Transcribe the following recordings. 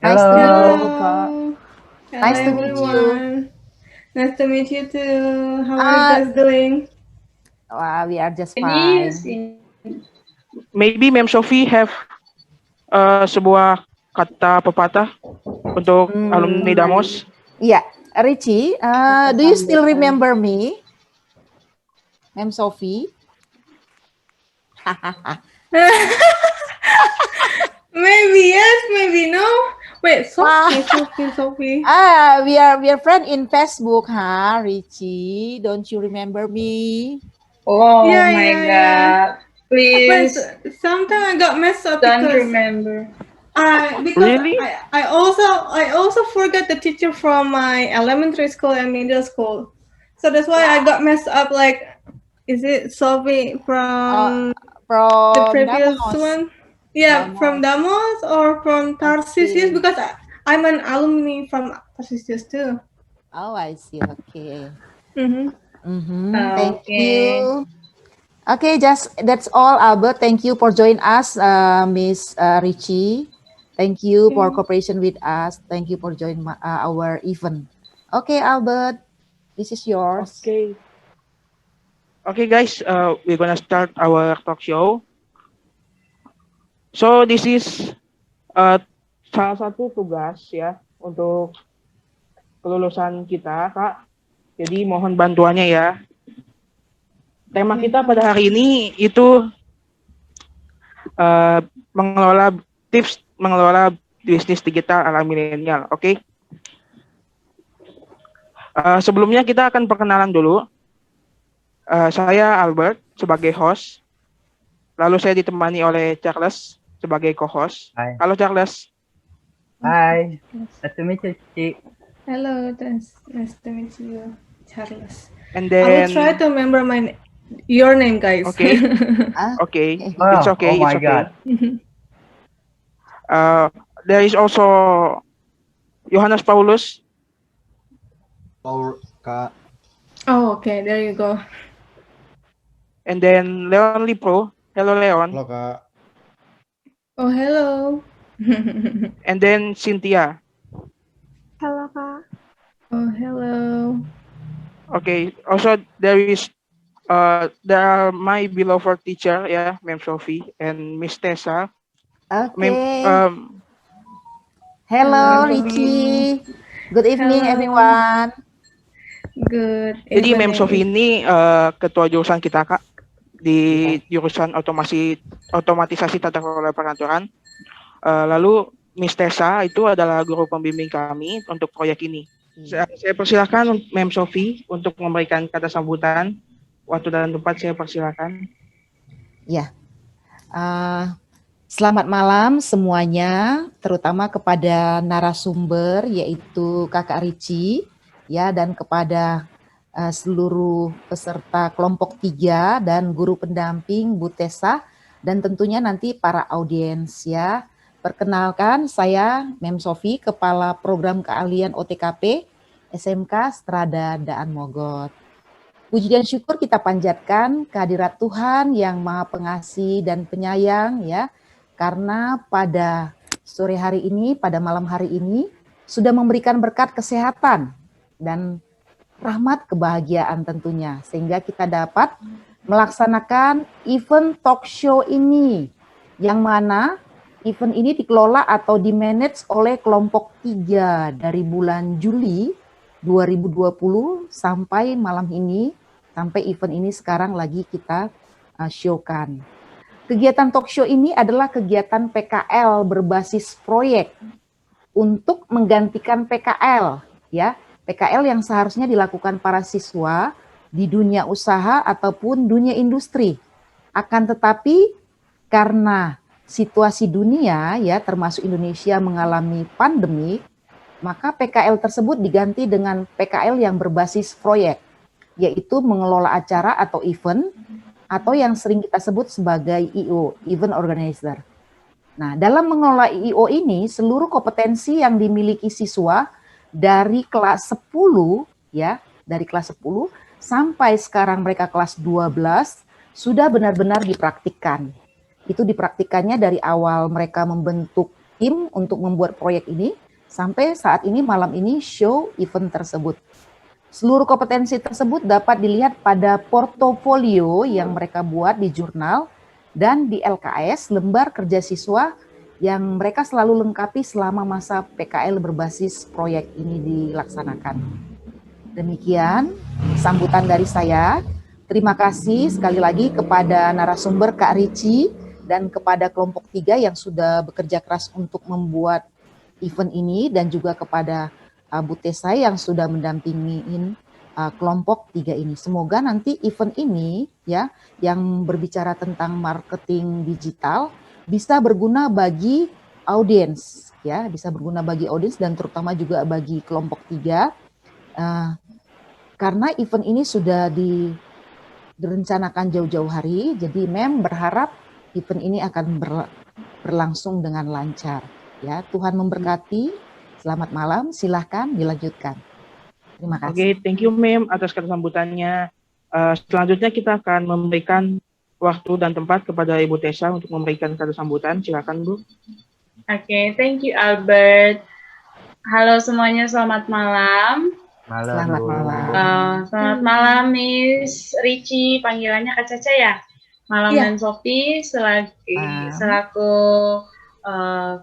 Nice to meet you. Kak. Hello Nice to meet you. everyone. Nice to meet you too. How are you guys doing? We are just fine. Maybe Ma'am Sophie have sebuah kata pepatah untuk alumni Damos. Yeah, Richie, do you still remember me, Ma'am Sophie? Maybe yes, maybe no. Wait, Sophie. We are friends in Facebook, huh, Richie? Don't you remember me? Oh my God! Please. But sometimes I got messed up Don't because remember. Really? I also forgot the teacher from my elementary school and middle school, so that's why I got messed up. Like, is it Sophie from the From previous Damos. one? Yeah, from Damos or from Tarsius, because I'm an alumni from Tarsius too. Oh, I see. Okay. Mm-hmm. Thank you. Okay, that's all, Albert. Thank you for joining us, Miss Richie. Thank you for cooperation with us. Thank you for joining our event. Okay, Albert, this is yours. Okay, guys, we're gonna start our talk show. So this is salah satu tugas ya untuk kelulusan kita, Kak. Jadi mohon bantuannya ya. Tema kita pada hari ini itu tips mengelola bisnis digital ala milenial. Oke. Sebelumnya kita akan perkenalan dulu. Saya Albert sebagai host. Lalu saya ditemani oleh Charles sebagai co-host. Halo Charles. Hi. Nice to meet you, Cici. Hello, nice to meet you, Charles. And then I will try to remember your name, guys. Okay. Okay. It's okay. Oh my it's okay. God. There is also Johannes Paulus. Kak. Oh, okay. There you go. And then Leon Lipro. Hello, Leon. Halo, Kak. Oh, hello. And then Cynthia. Hello, Kak. Oh, hello. Okay. Also, there are my beloved teacher, yeah, Ma'am Sophie and Miss Tessa. Okay. Hello, Richie. Good evening, everyone. Good. Jadi Ma'am Sophie ini ketua jurusan kita, Kak, di jurusan otomatisasi tata kelola perkantoran. Lalu Miss Tessa itu adalah guru pembimbing kami untuk proyek ini. Saya persilakan Ma'am Sophie untuk memberikan kata sambutan. Waktu dan tempat saya persilakan. Ya. Selamat malam semuanya, terutama kepada narasumber yaitu Kakak Richie, ya, dan kepada seluruh peserta kelompok 3 dan guru pendamping Bu Tessa, dan tentunya nanti para audiens ya. Perkenalkan, saya Mem Sophie, Kepala Program Keahlian OTKP SMK Strada Daan Mogot. Puji dan syukur kita panjatkan kehadirat Tuhan yang Maha Pengasih dan Penyayang ya, karena pada sore hari ini, pada malam hari ini sudah memberikan berkat kesehatan dan rahmat kebahagiaan tentunya, sehingga kita dapat melaksanakan event talk show ini, yang mana event ini dikelola atau dimanage oleh kelompok 3 dari bulan Juli 2020 sampai malam ini, sampai event ini sekarang lagi kita show-kan. Kegiatan talk show ini adalah kegiatan PKL berbasis proyek untuk menggantikan PKL, ya. PKL yang seharusnya dilakukan para siswa di dunia usaha ataupun dunia industri. Akan tetapi karena situasi dunia ya, termasuk Indonesia mengalami pandemi, maka PKL tersebut diganti dengan PKL yang berbasis proyek, yaitu mengelola acara atau event, atau yang sering kita sebut sebagai IO, Event Organizer. Nah, dalam mengelola IO ini, seluruh kompetensi yang dimiliki siswa dari kelas 10, ya, dari kelas 10 sampai sekarang mereka kelas 12, sudah benar-benar dipraktikkan. Itu dipraktikannya dari awal mereka membentuk tim untuk membuat proyek ini sampai saat ini malam ini show event tersebut. Seluruh kompetensi tersebut dapat dilihat pada portofolio yang mereka buat di jurnal dan di LKS, lembar kerja siswa yang mereka selalu lengkapi selama masa PKL berbasis proyek ini dilaksanakan. Demikian sambutan dari saya. Terima kasih sekali lagi kepada narasumber Kak Rici dan kepada kelompok 3 yang sudah bekerja keras untuk membuat event ini dan juga kepada Bu Tessa yang sudah mendampingi kelompok 3 ini. Semoga nanti event ini ya yang berbicara tentang marketing digital bisa berguna bagi audiens ya, bisa berguna bagi audiens dan terutama juga bagi kelompok 3 karena event ini sudah direncanakan jauh-jauh hari. Jadi Mem berharap event ini akan berlangsung dengan lancar ya. Tuhan memberkati. Selamat malam, silahkan dilanjutkan. Terima kasih. Oke, thank you Mem atas sambutannya. Selanjutnya kita akan memberikan waktu dan tempat kepada Ibu Tessa untuk memberikan kata sambutan. Silakan Bu. Oke, thank you Albert. Halo semuanya, selamat malam. Selamat malam. Selamat malam Miss Rici, panggilannya Kak Caca ya? Malam dan Sophie selaku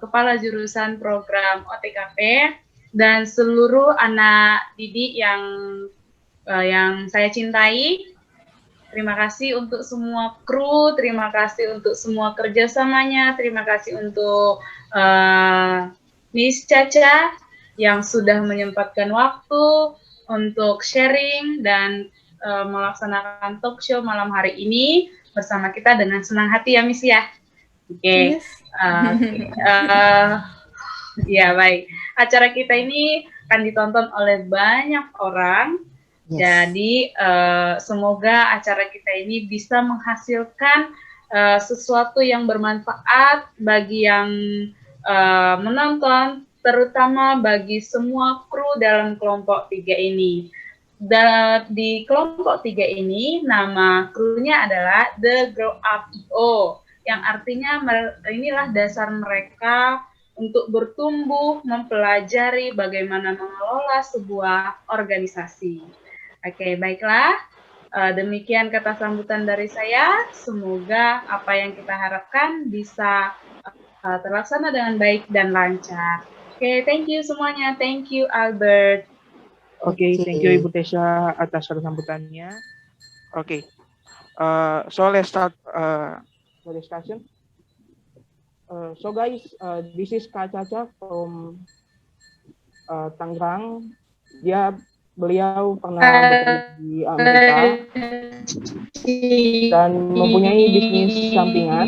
Kepala Jurusan Program OTKP dan seluruh anak didik yang saya cintai. Terima kasih untuk semua kru, terima kasih untuk semua kerjasamanya, terima kasih untuk Miss Caca yang sudah menyempatkan waktu untuk sharing dan melaksanakan talk show malam hari ini bersama kita dengan senang hati ya Miss ya. Oke. Ya baik, acara kita ini akan ditonton oleh banyak orang. Jadi semoga acara kita ini bisa menghasilkan sesuatu yang bermanfaat bagi yang menonton, terutama bagi semua kru dalam kelompok 3 ini. Di kelompok 3 ini nama krunya adalah The Grow Up EO, yang artinya inilah dasar mereka untuk bertumbuh, mempelajari bagaimana mengelola sebuah organisasi. Oke, baiklah. Demikian kata sambutan dari saya. Semoga apa yang kita harapkan bisa terlaksana dengan baik dan lancar. Oke, thank you semuanya. Thank you, Albert. Oke, thank you Ibu Tessa atas sambutannya. Oke, so let's start the discussion. So guys, this is Kak Caca from Tangerang. Beliau pernah bekerja di Amerika dan mempunyai bisnis sampingan.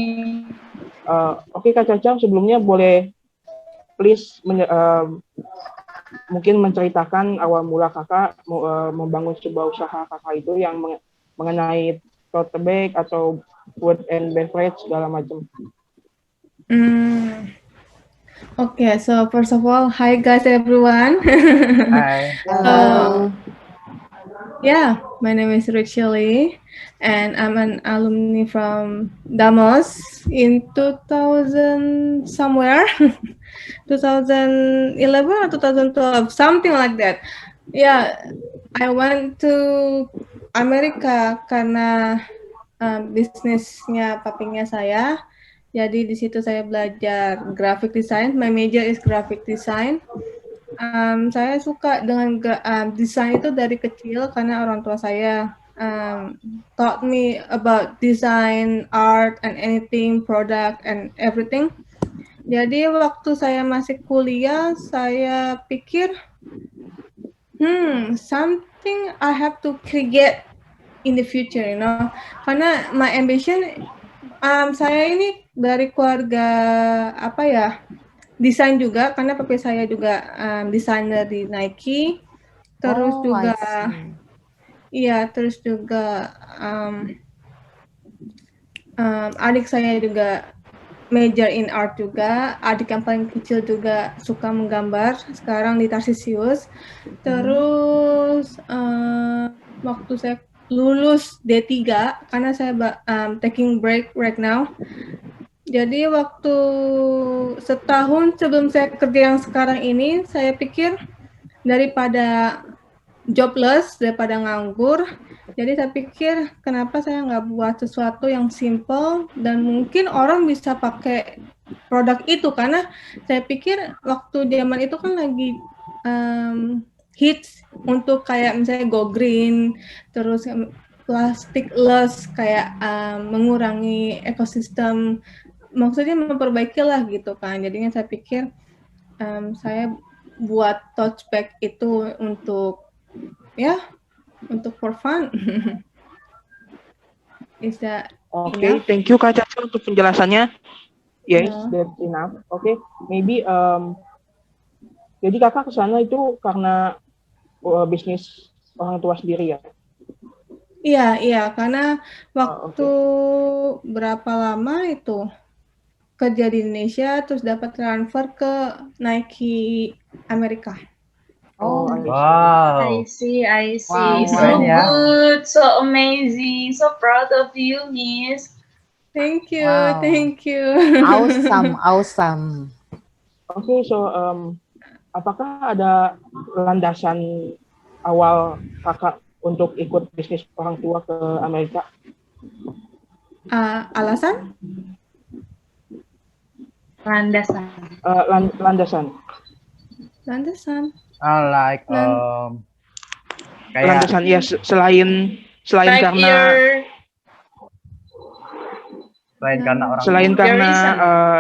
Oke Kak Caca, sebelumnya boleh please mungkin menceritakan awal mula kakak membangun sebuah usaha kakak itu yang mengenai tote bag atau food and beverage segala macam. Okay, so first of all, hi guys everyone. Hi. Hello. Yeah, my name is Racheli and I'm an alumni from Damos in 2000 somewhere, 2011 or 2012, something like that. Yeah, I went to Amerika karena bisnisnya papinya saya. Jadi di situ saya belajar graphic design. My major is graphic design. Saya suka dengan desain itu dari kecil karena orang tua saya taught me about design, art, and anything, product, and everything. Jadi waktu saya masih kuliah, saya pikir, something I have to create in the future, you know. Karena my ambition, saya ini dari keluarga desain juga, karena papi saya juga desainer di Nike. Terus terus juga adik saya juga major in art juga. Adik yang paling kecil juga suka menggambar, sekarang di Tarsisius. Terus waktu saya lulus D3, karena saya taking break right now. Jadi waktu setahun sebelum saya kerja yang sekarang ini, saya pikir daripada jobless, daripada nganggur, jadi saya pikir kenapa saya nggak buat sesuatu yang simple dan mungkin orang bisa pakai produk itu, karena saya pikir waktu zaman itu kan lagi hits untuk kayak misalnya go green, terus plastic less, kayak mengurangi ekosistem, maksudnya memperbaiki lah gitu kan. Jadinya saya pikir saya buat tote bag itu untuk untuk for fun. Is that Oke, enough? thank you Kak Caca untuk penjelasannya. Yes, Yeah. that's enough. Oke, maybe jadi kakak ke sana itu karena bisnis orang tua sendiri ya? Iya, karena waktu Oke. berapa lama itu kerja di Indonesia, terus dapat transfer ke Nike Amerika. Oh, I see. Wow. I see, I see. Wow, So Keren ya. good, so amazing, so proud of you, Miss. Thank you, wow. thank you. Awesome, awesome. Oke, so apakah ada landasan awal kakak untuk ikut bisnis orang tua ke Amerika? Alasan? Landasan. Landasan. Landasan. Like kayak Landasan ya selain Like karena orang selain tua. karena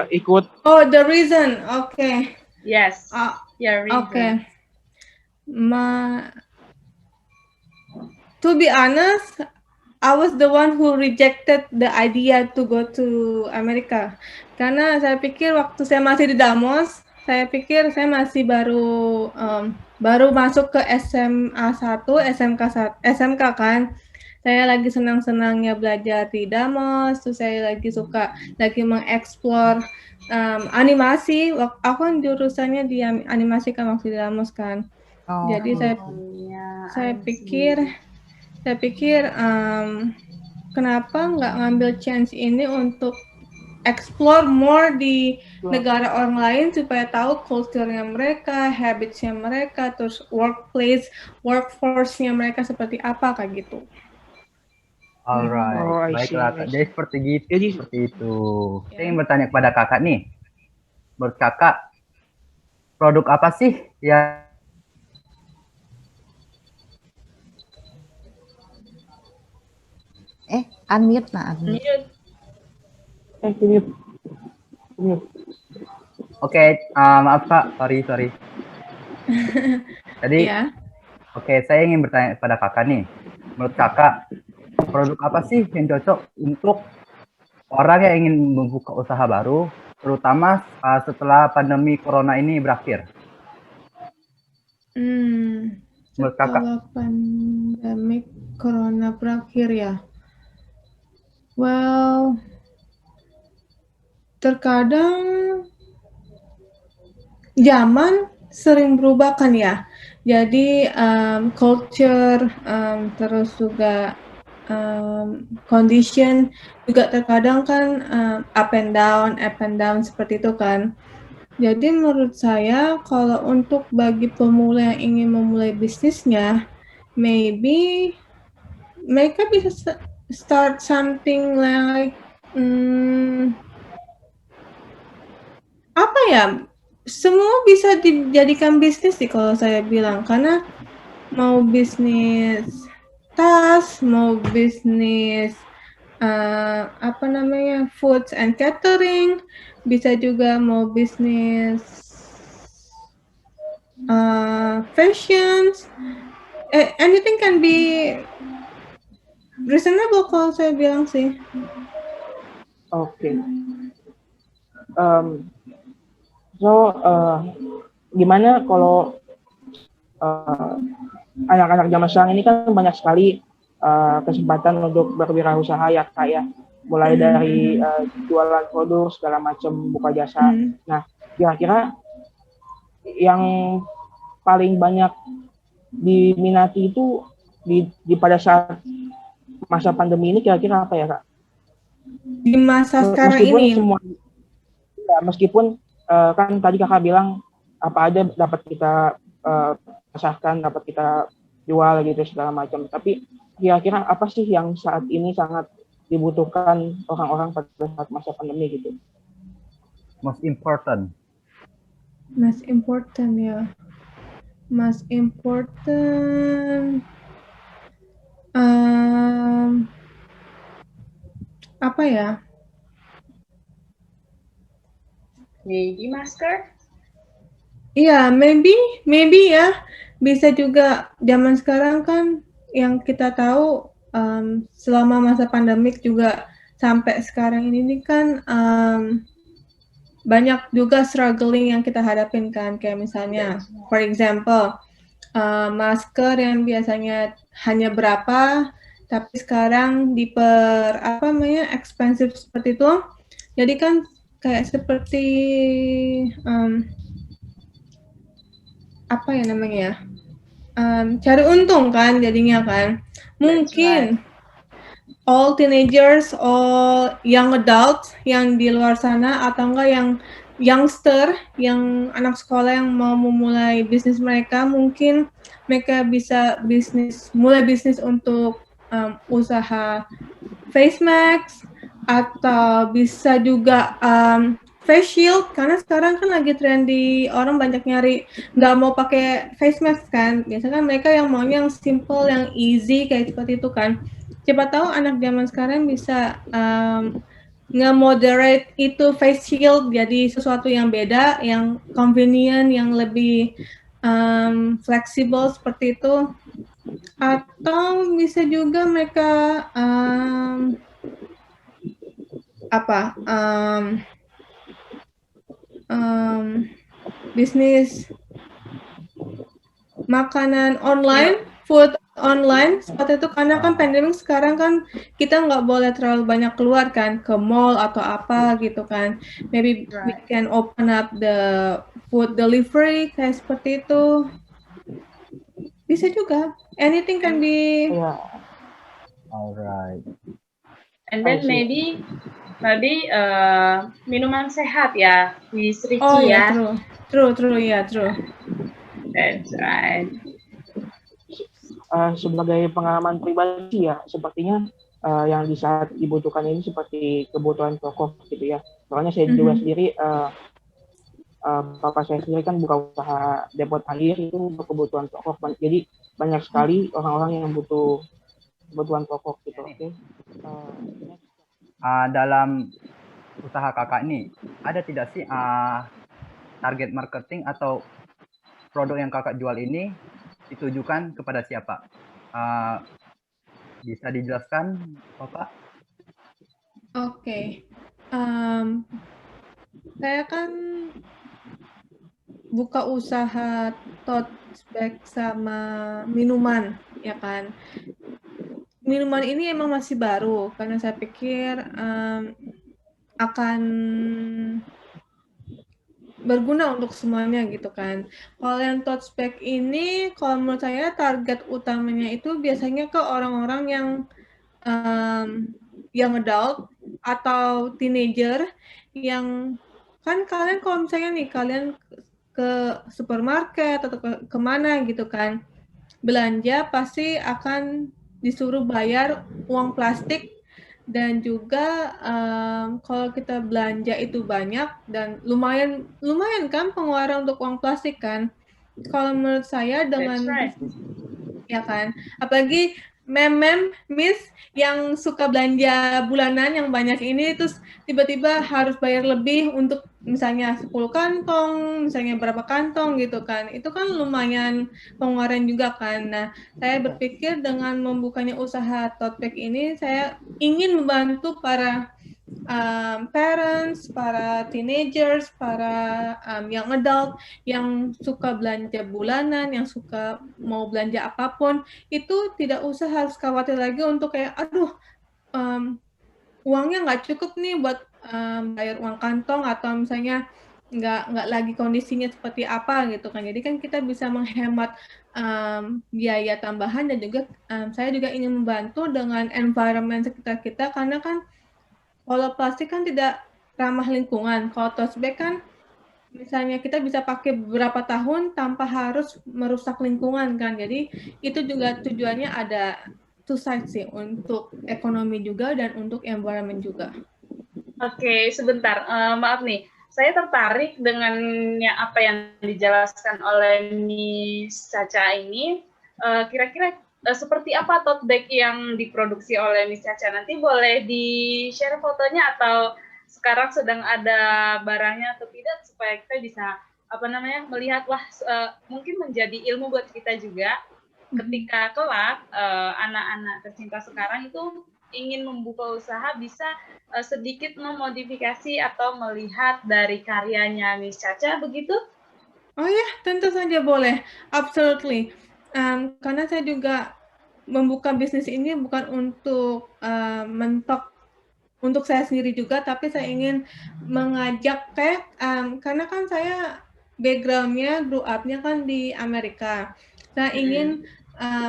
ikut. Oh, the reason. Okay. Yes. Your reason. Okay. To be honest, I was the one who rejected the idea to go to America. Karena saya pikir waktu saya masih di Damos, saya pikir saya masih baru masuk ke SMA 1, SMK kan. Saya lagi senang-senangnya belajar di Damos, terus saya lagi suka mengeksplor animasi. Aku kan jurusannya di animasi kan waktu di Damos kan. Oh, Jadi saya pikir kenapa nggak ngambil chance ini untuk explore more di negara orang lain supaya tahu culture-nya mereka, habits-nya mereka, terus workforce-nya mereka seperti apa kayak gitu. Alright, Oh, I see, baiklah I Kak. see. Jadi seperti itu. Ya. Saya ingin bertanya kepada kakak nih. Menurut kakak, produk apa sih yang unmute nah, unmute. Mute. Oke, maaf Kak, sorry. Jadi, Ya. Oke, saya ingin bertanya kepada kakak nih. Menurut kakak, produk apa sih yang cocok untuk orang yang ingin membuka usaha baru, terutama setelah pandemi corona ini berakhir? Setelah pandemi corona berakhir ya. Well, terkadang zaman sering berubah kan ya. Jadi culture, terus juga condition juga terkadang kan up and down seperti itu kan. Jadi menurut saya kalau untuk bagi pemula yang ingin memulai bisnisnya, maybe mereka bisa start something like apa ya? Semua bisa dijadikan bisnis sih kalau saya bilang, karena mau bisnis tas, mau bisnis foods and catering, bisa juga mau bisnis fashions, anything can be reasonable kalau saya bilang sih. Oke. Gimana kalau anak-anak zaman sekarang ini kan banyak sekali kesempatan untuk berwirausaha ya Kak ya, mulai dari jualan produk segala macam, buka jasa. Nah, kira-kira yang paling banyak diminati itu di pada saat masa pandemi ini kira-kira apa ya Kak? di masa sekarang Meskipun ini. semua, ya, meskipun kan tadi kakak bilang apa aja dapat kita pasarkan, dapat kita jual gitu segala macam. Tapi kira-kira apa sih yang saat ini sangat dibutuhkan orang-orang pada saat masa pandemi gitu? Most important. Most important ya. Most important apa ya? Maybe masker? Iya, maybe ya. Bisa juga zaman sekarang kan yang kita tahu selama masa pandemik juga sampai sekarang ini kan banyak juga struggling yang kita hadapin kan, kayak misalnya, for example, masker yang biasanya hanya berapa, tapi sekarang expensive seperti itu. Jadi kan kayak seperti apa ya namanya ya? Cari untung kan jadinya kan. Mungkin all teenagers, all young adults yang di luar sana atau enggak yang youngster, yang anak sekolah yang mau memulai bisnis mereka, mungkin mereka bisa mulai bisnis untuk usaha face mask atau bisa juga face shield, karena sekarang kan lagi trendy orang banyak nyari nggak mau pakai face mask kan, biasanya kan mereka yang maunya yang simple, yang easy kayak seperti itu kan. Siapa tahu anak zaman sekarang bisa nge-moderate itu face shield jadi sesuatu yang beda, yang convenient, yang lebih fleksibel seperti itu. Atau bisa juga mereka bisnis makanan online, food online seperti itu, karena kan pandemi sekarang kan kita nggak boleh terlalu banyak keluar kan ke mall atau apa gitu kan. Maybe we can open up the food delivery kayak seperti itu. Bisa juga. Anything can be. Alright. And then maybe tadi minuman sehat ya, Miss Rici Oh ya, ya. true, ya, true. That's right. Sebagai pengalaman pribadi ya, sepertinya yang di saat dibutuhkan ini seperti kebutuhan pokok gitu ya. Soalnya saya juga sendiri, bapak saya sendiri kan buka usaha depot air itu untuk kebutuhan pokok. Jadi banyak sekali orang-orang yang butuh kebutuhan pokok gitu. Oke. Dalam usaha kakak ini, ada tidak sih target marketing atau produk yang kakak jual ini ditujukan kepada siapa? Bisa dijelaskan, Bapak? Oke. Saya kan buka usaha tote bag sama minuman, ya kan. Minuman ini emang masih baru, karena saya pikir akan berguna untuk semuanya gitu kan. Kalau yang tote bag ini, kalau menurut saya target utamanya itu biasanya ke orang-orang yang young adult atau teenager yang kan kalian kalau misalnya nih kalian ke supermarket atau kemana gitu kan belanja pasti akan disuruh bayar uang plastik, dan juga kalau kita belanja itu banyak dan lumayan kan pengeluaran untuk uang plastik kan. Kalau menurut saya dengan ya kan, apalagi miss yang suka belanja bulanan yang banyak ini, terus tiba-tiba harus bayar lebih untuk misalnya 10 kantong, misalnya berapa kantong gitu kan, itu kan lumayan pengeluaran juga kan. Nah, saya berpikir dengan membukanya usaha tote bag ini, saya ingin membantu para parents, para teenagers, para young adult yang suka belanja bulanan, yang suka mau belanja apapun, itu tidak usah harus khawatir lagi untuk kayak, aduh, uangnya nggak cukup nih buat bayar uang kantong, atau misalnya nggak lagi kondisinya seperti apa gitu kan. Jadi kan kita bisa menghemat biaya tambahan, dan juga saya juga ingin membantu dengan environment sekitar kita, karena kan kalau plastik kan tidak ramah lingkungan. Kalau tote bag kan misalnya kita bisa pakai beberapa tahun tanpa harus merusak lingkungan kan. Jadi itu juga tujuannya ada two sides sih, untuk ekonomi juga dan untuk environment juga. Oke, sebentar. Maaf nih, saya tertarik dengan apa yang dijelaskan oleh Miss Caca ini. Kira-kira seperti apa tote bag yang diproduksi oleh Miss Caca? Nanti boleh di-share fotonya atau sekarang sedang ada barangnya atau tidak supaya kita bisa melihat mungkin menjadi ilmu buat kita juga ketika kelak anak-anak tercinta sekarang itu ingin membuka usaha bisa sedikit memodifikasi atau melihat dari karyanya Miss Caca begitu? Oh ya, tentu saja boleh, absolutely. Karena saya juga membuka bisnis ini bukan untuk mentok untuk saya sendiri juga, tapi saya ingin mengajak karena kan saya background-nya, grew up-nya kan di Amerika. Saya ingin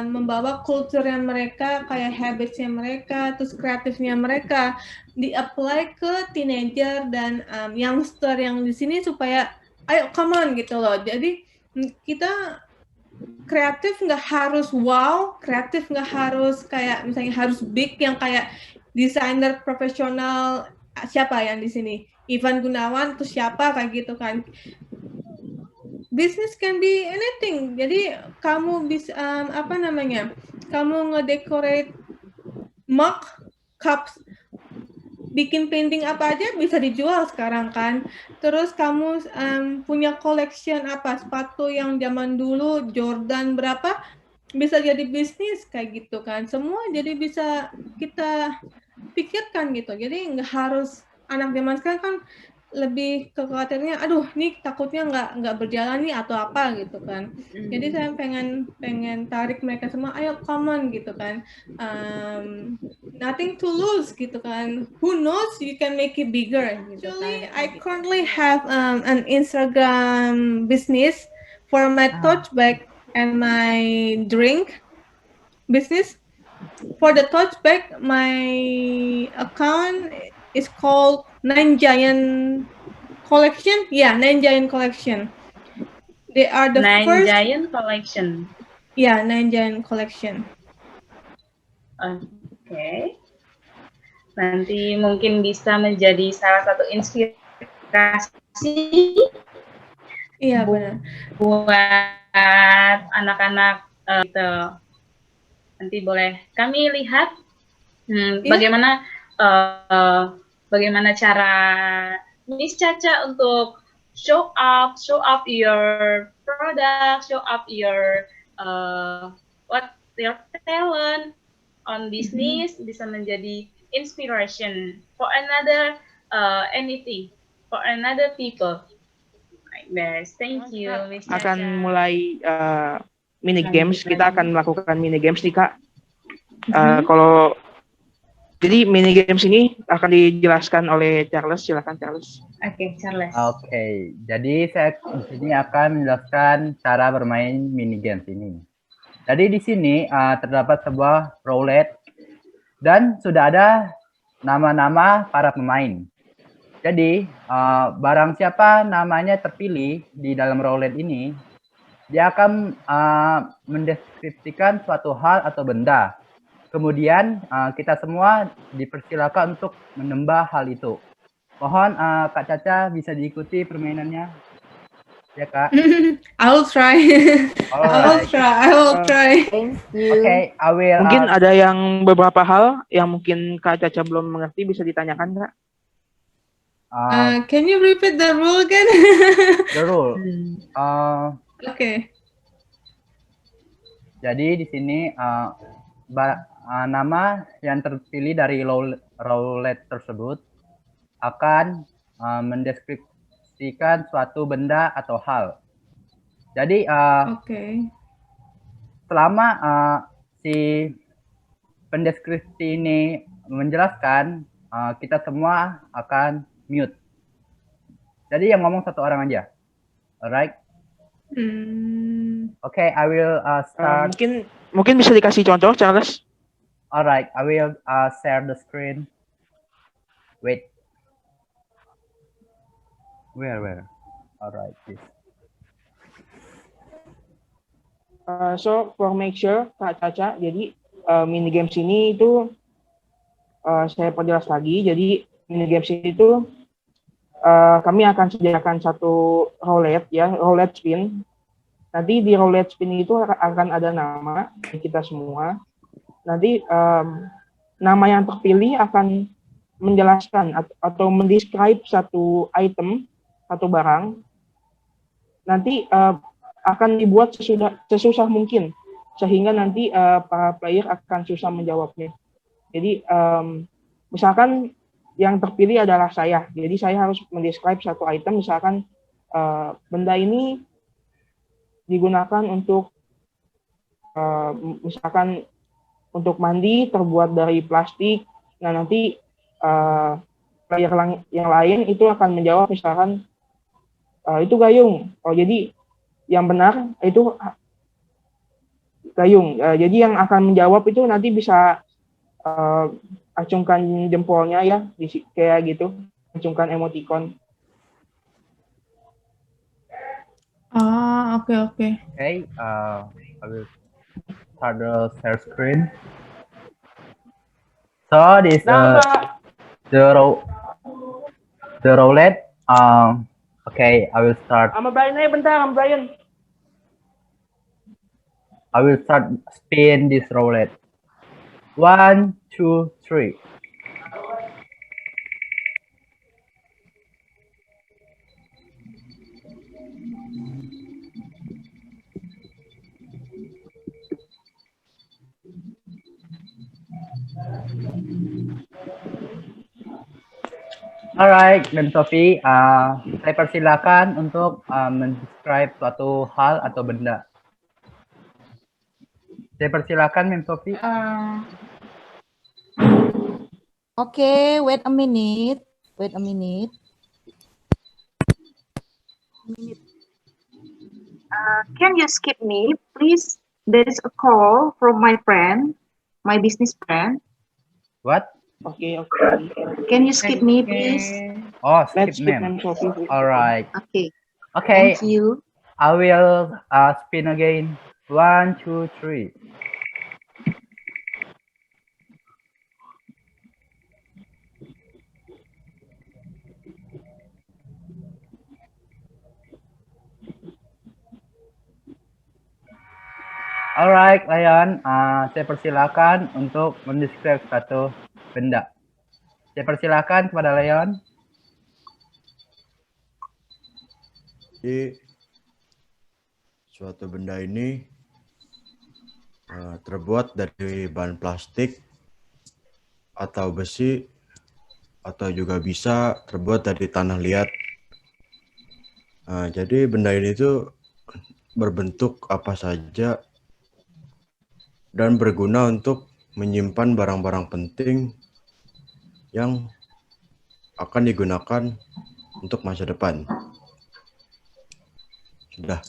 membawa kulturnya mereka, kayak habits-nya mereka, terus kreatifnya mereka, di-apply ke teenager dan youngster yang di sini supaya, ayo come on gitu loh. Jadi kita kreatif nggak harus wow, kreatif nggak harus kayak misalnya harus big yang kayak desainer profesional siapa yang di sini Ivan Gunawan atau siapa kayak gitu kan. Business can be anything. Jadi kamu bisa kamu ngedecorate mug, cups, bikin painting apa aja bisa dijual sekarang kan. Terus kamu punya collection sepatu yang zaman dulu Jordan berapa, bisa jadi bisnis kayak gitu kan. Semua jadi bisa kita pikirkan gitu. Jadi nggak harus anak zaman sekarang kan lebih kekhawatirnya, aduh nih takutnya nggak berjalan nih atau apa gitu kan. Jadi saya pengen tarik mereka semua, ayo come on gitu kan. Nothing to lose gitu kan. Who knows, you can make it bigger gitu kan. I currently have an Instagram business for my tote bag and my drink business. For the tote bag, my account is called Nine Giant Collection. Yeah, Nine Giant Collection. They are the first. Giant Collection. Yeah, Nine Giant Collection. Oke. Nanti mungkin bisa menjadi salah satu inspirasi. Iya benar. Buat anak-anak gitu. Nanti boleh kami lihat bagaimana cara Miss Caca untuk show up your product, show up your talent on business, bisa menjadi inspiration for another anything, for another people. Like this. Thank you, Miss Caca. Akan mulai mini games, kita akan melakukan mini games nih Kak. Kalau jadi mini games ini akan dijelaskan oleh Charles, silakan Charles. Oke, Charles. Oke, jadi saya di sini akan menjelaskan cara bermain mini games ini. Jadi di sini terdapat sebuah roulette dan sudah ada nama-nama para pemain. Jadi barang siapa namanya terpilih di dalam roulette ini, dia akan mendeskripsikan suatu hal atau benda. Kemudian kita semua dipersilakan untuk menembak hal itu. Mohon Kak Caca bisa diikuti permainannya. Ya Kak. I'll try. I will try. Thank you. Okay, I will. Mungkin ada yang beberapa hal yang mungkin Kak Caca belum mengerti, bisa ditanyakan Kak. Can you repeat the rule again? The rule. Okay. Jadi di sini nama yang terpilih dari roulette tersebut akan mendeskripsikan suatu benda atau hal. Jadi selama si pendeskripsi ini menjelaskan, kita semua akan mute. Jadi yang ngomong satu orang aja. Alright? Okay, I will start. Mungkin bisa dikasih contoh, Charles. Alright, I will share the screen. Wait. Where? Alright, this. So for make sure Kak Caca, jadi mini games ini itu saya perjelas lagi. Jadi mini games ini itu kami akan sediakan satu roulette ya, roulette spin. Nanti di roulette spin itu akan ada nama kita semua. Nanti nama yang terpilih akan menjelaskan atau mendescribe satu item, satu barang. Nanti akan dibuat sesusah mungkin sehingga nanti para player akan susah menjawabnya. Jadi misalkan yang terpilih adalah saya, jadi saya harus mendescribe satu item, misalkan benda ini digunakan untuk misalkan untuk mandi, terbuat dari plastik. Nah nanti player yang lain itu akan menjawab misalkan itu gayung. Oh jadi yang benar itu gayung. Jadi yang akan menjawab itu nanti bisa acungkan jempolnya ya, kayak gitu, acungkan emoticon. Ah, oke. Okay, I will start the share screen. So this the roulette. Okay, I will start. Sama Brian aja bentar, sama Brian. I will start spin this roulette. 1, 2, 3. Alright, Mem Sophie, saya persilakan untuk mendescribe suatu hal atau benda. Saya persilakan Mem Sophie. Okay, wait a minute. Can you skip me, please? There is a call from my friend, my business friend. What? Okay. Can you skip me, please? Oh, skip Let's skip Mem. Mem Sophie. Alright. Okay. Okay, Thank you. I will spin again. 1, 2, 3. Alright, Leon, saya persilakan untuk mendescribe satu benda. Saya persilakan kepada Leon. Jadi suatu benda ini terbuat dari bahan plastik atau besi atau juga bisa terbuat dari tanah liat. Jadi benda ini tuh berbentuk apa saja dan berguna untuk menyimpan barang-barang penting yang akan digunakan untuk masa depan. Sudah.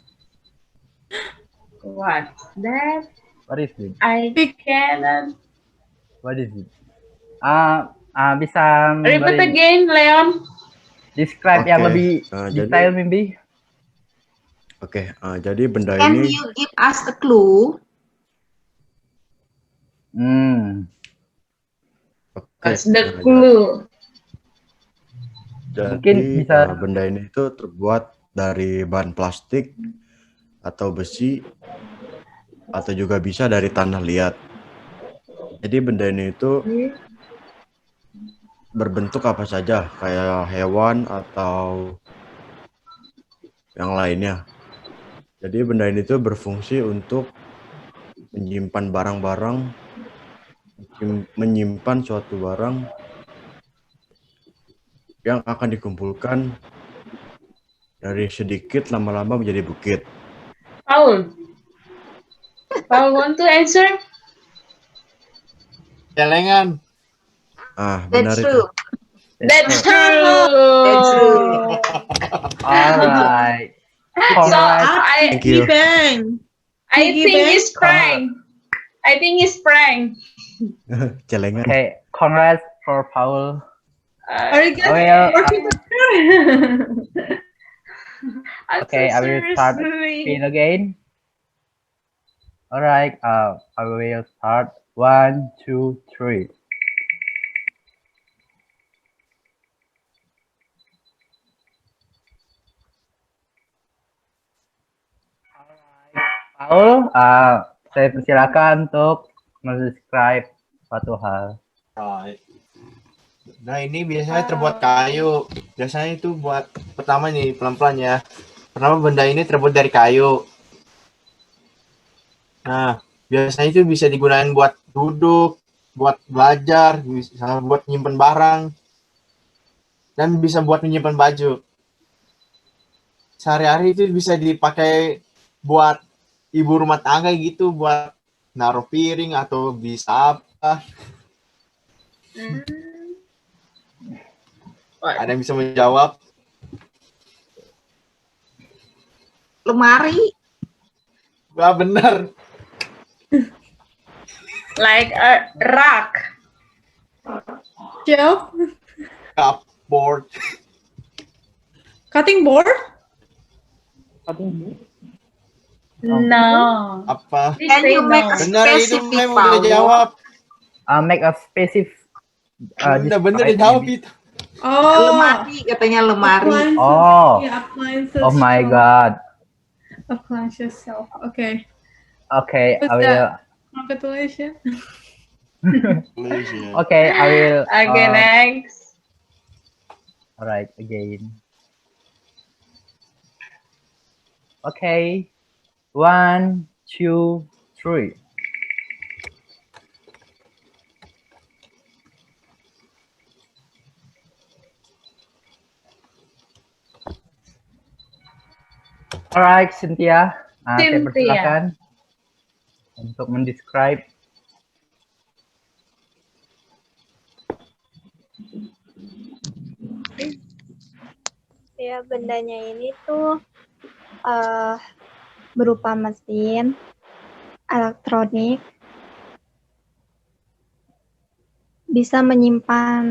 What? That What is it? I cannot. What is it? Bisa Repeat again, Leon. describe yang lebih detail, jadi, Mimbi? Oke, jadi benda Can ini. you give us a clue? What's the clue? Jadi Mungkin bisa benda ini itu terbuat dari bahan plastik atau besi atau juga bisa dari tanah liat. Jadi benda ini itu berbentuk apa saja, kayak hewan atau yang lainnya. Jadi benda ini tuh berfungsi untuk menyimpan barang-barang, menyimpan suatu barang yang akan dikumpulkan dari sedikit lama-lama menjadi bukit. Paul want to answer? Celengan. Benar That's itu. true. That's true. That's true. alright. So I Thank you. think it's prank. I think it's prank. Celengan. Okay, congrats for Paul. Are you guys Well, working together? I'm okay, so I will start seriously. spin again. All right, I will start 1, 2, 3. Paul, saya persilakan untuk mendescribe suatu hal. Nah, ini biasanya terbuat kayu. Biasanya itu buat pertama nih, pelan-pelan ya. Pertama benda ini terbuat dari kayu. Nah, biasanya itu bisa digunakan buat duduk, buat belajar, bisa buat nyimpen barang, dan bisa buat menyimpan baju. Sehari-hari itu bisa dipakai buat ibu rumah tangga gitu, buat naruh piring atau bisa apa. Ada yang bisa menjawab? Lemari. Wah, benar. Like a rock. Shelf? Cupboard. Cutting board? No. Apa? Please Can say you make no. a Benar, itu specific Mem udah power? jawab. Make a specific. Bener describe dijawab maybe. itu. Oh, Lemari, katanya lemari. appliances. Oh. Yeah, appliances. Oh my shelf. god. Appliances shelf. Okay. Okay, What's I will. that? Congratulations. Okay, I will. Okay, next. All right, again. Okay, 1, 2, 3. Alright, Cynthia. Saya Cynthia. persilakan untuk mendescribe. Ya, bendanya ini tuh berupa mesin, elektronik, bisa menyimpan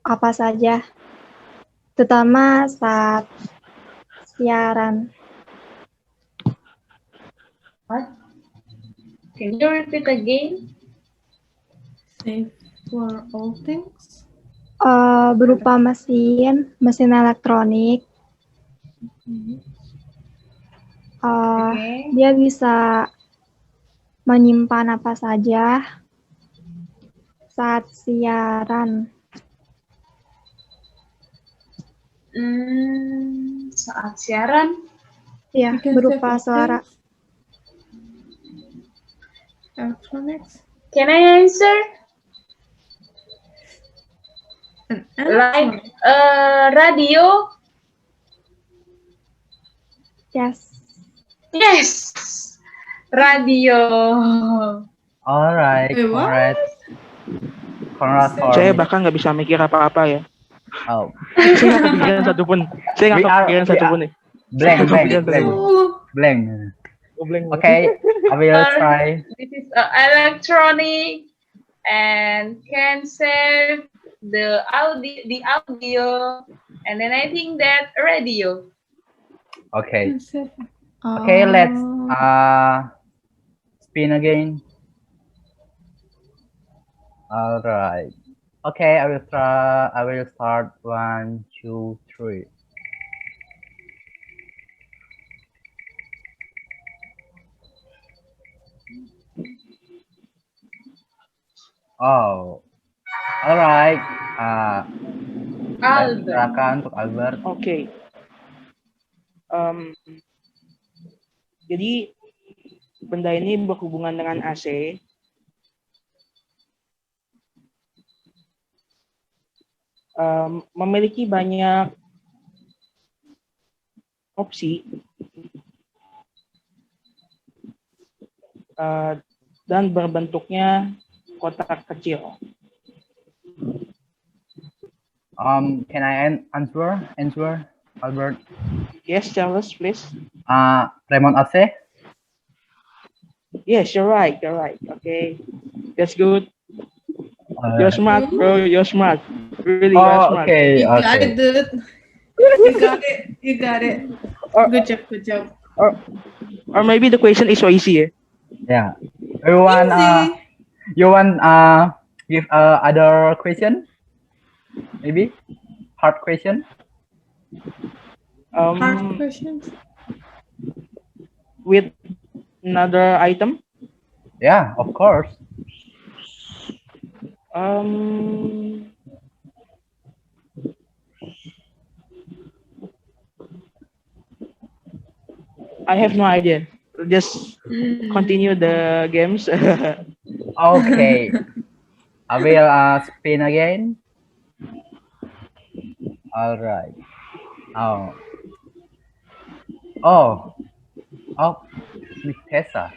apa saja, terutama saat siaran. What? Can you repeat again? Safe for all things. Berupa mesin elektronik. Okay. Dia bisa menyimpan apa saja saat siaran. Saat siaran? Ya, You can berupa save suara. things. Electronics. Can I answer? An Like electronic. radio? Yes. Yes. Radio. Alright, Wait, what? congrats for Saya bahkan nggak bisa mikir apa-apa ya. Oh, Saya nggak kepikiran satupun. Saya nggak kepikiran satupun nih. blank. Oh, Blank. Oh, blank. Okay, I will try. This is electronic and can save the audio, and then I think that radio. Okay. can save. Okay, let's spin again. All right. Okay, I will try. I will start 1, 2, 3. Oh, all right. Saya Albert. silakan untuk Albert. Oke. Jadi benda ini berhubungan dengan AC. Memiliki banyak opsi dan berbentuknya kotak kecil. Can I answer, Albert? Yes, Charles, please. Remote AC. Yes, you're right. Okay, that's good. You're smart, bro. You're smart. Really, you're Oh, smart. okay, You got okay. it, dude. You got it. You got it. Or, Good job. Good job. or maybe the question is so easy. Eh? Yeah. You want Easy. give other question? Maybe hard question. Hard questions. With another item. Yeah, of course. I have no idea. Just continue the games. Okay. I will spin again. All right. Oh. Oh. Oh. Miss Tessa.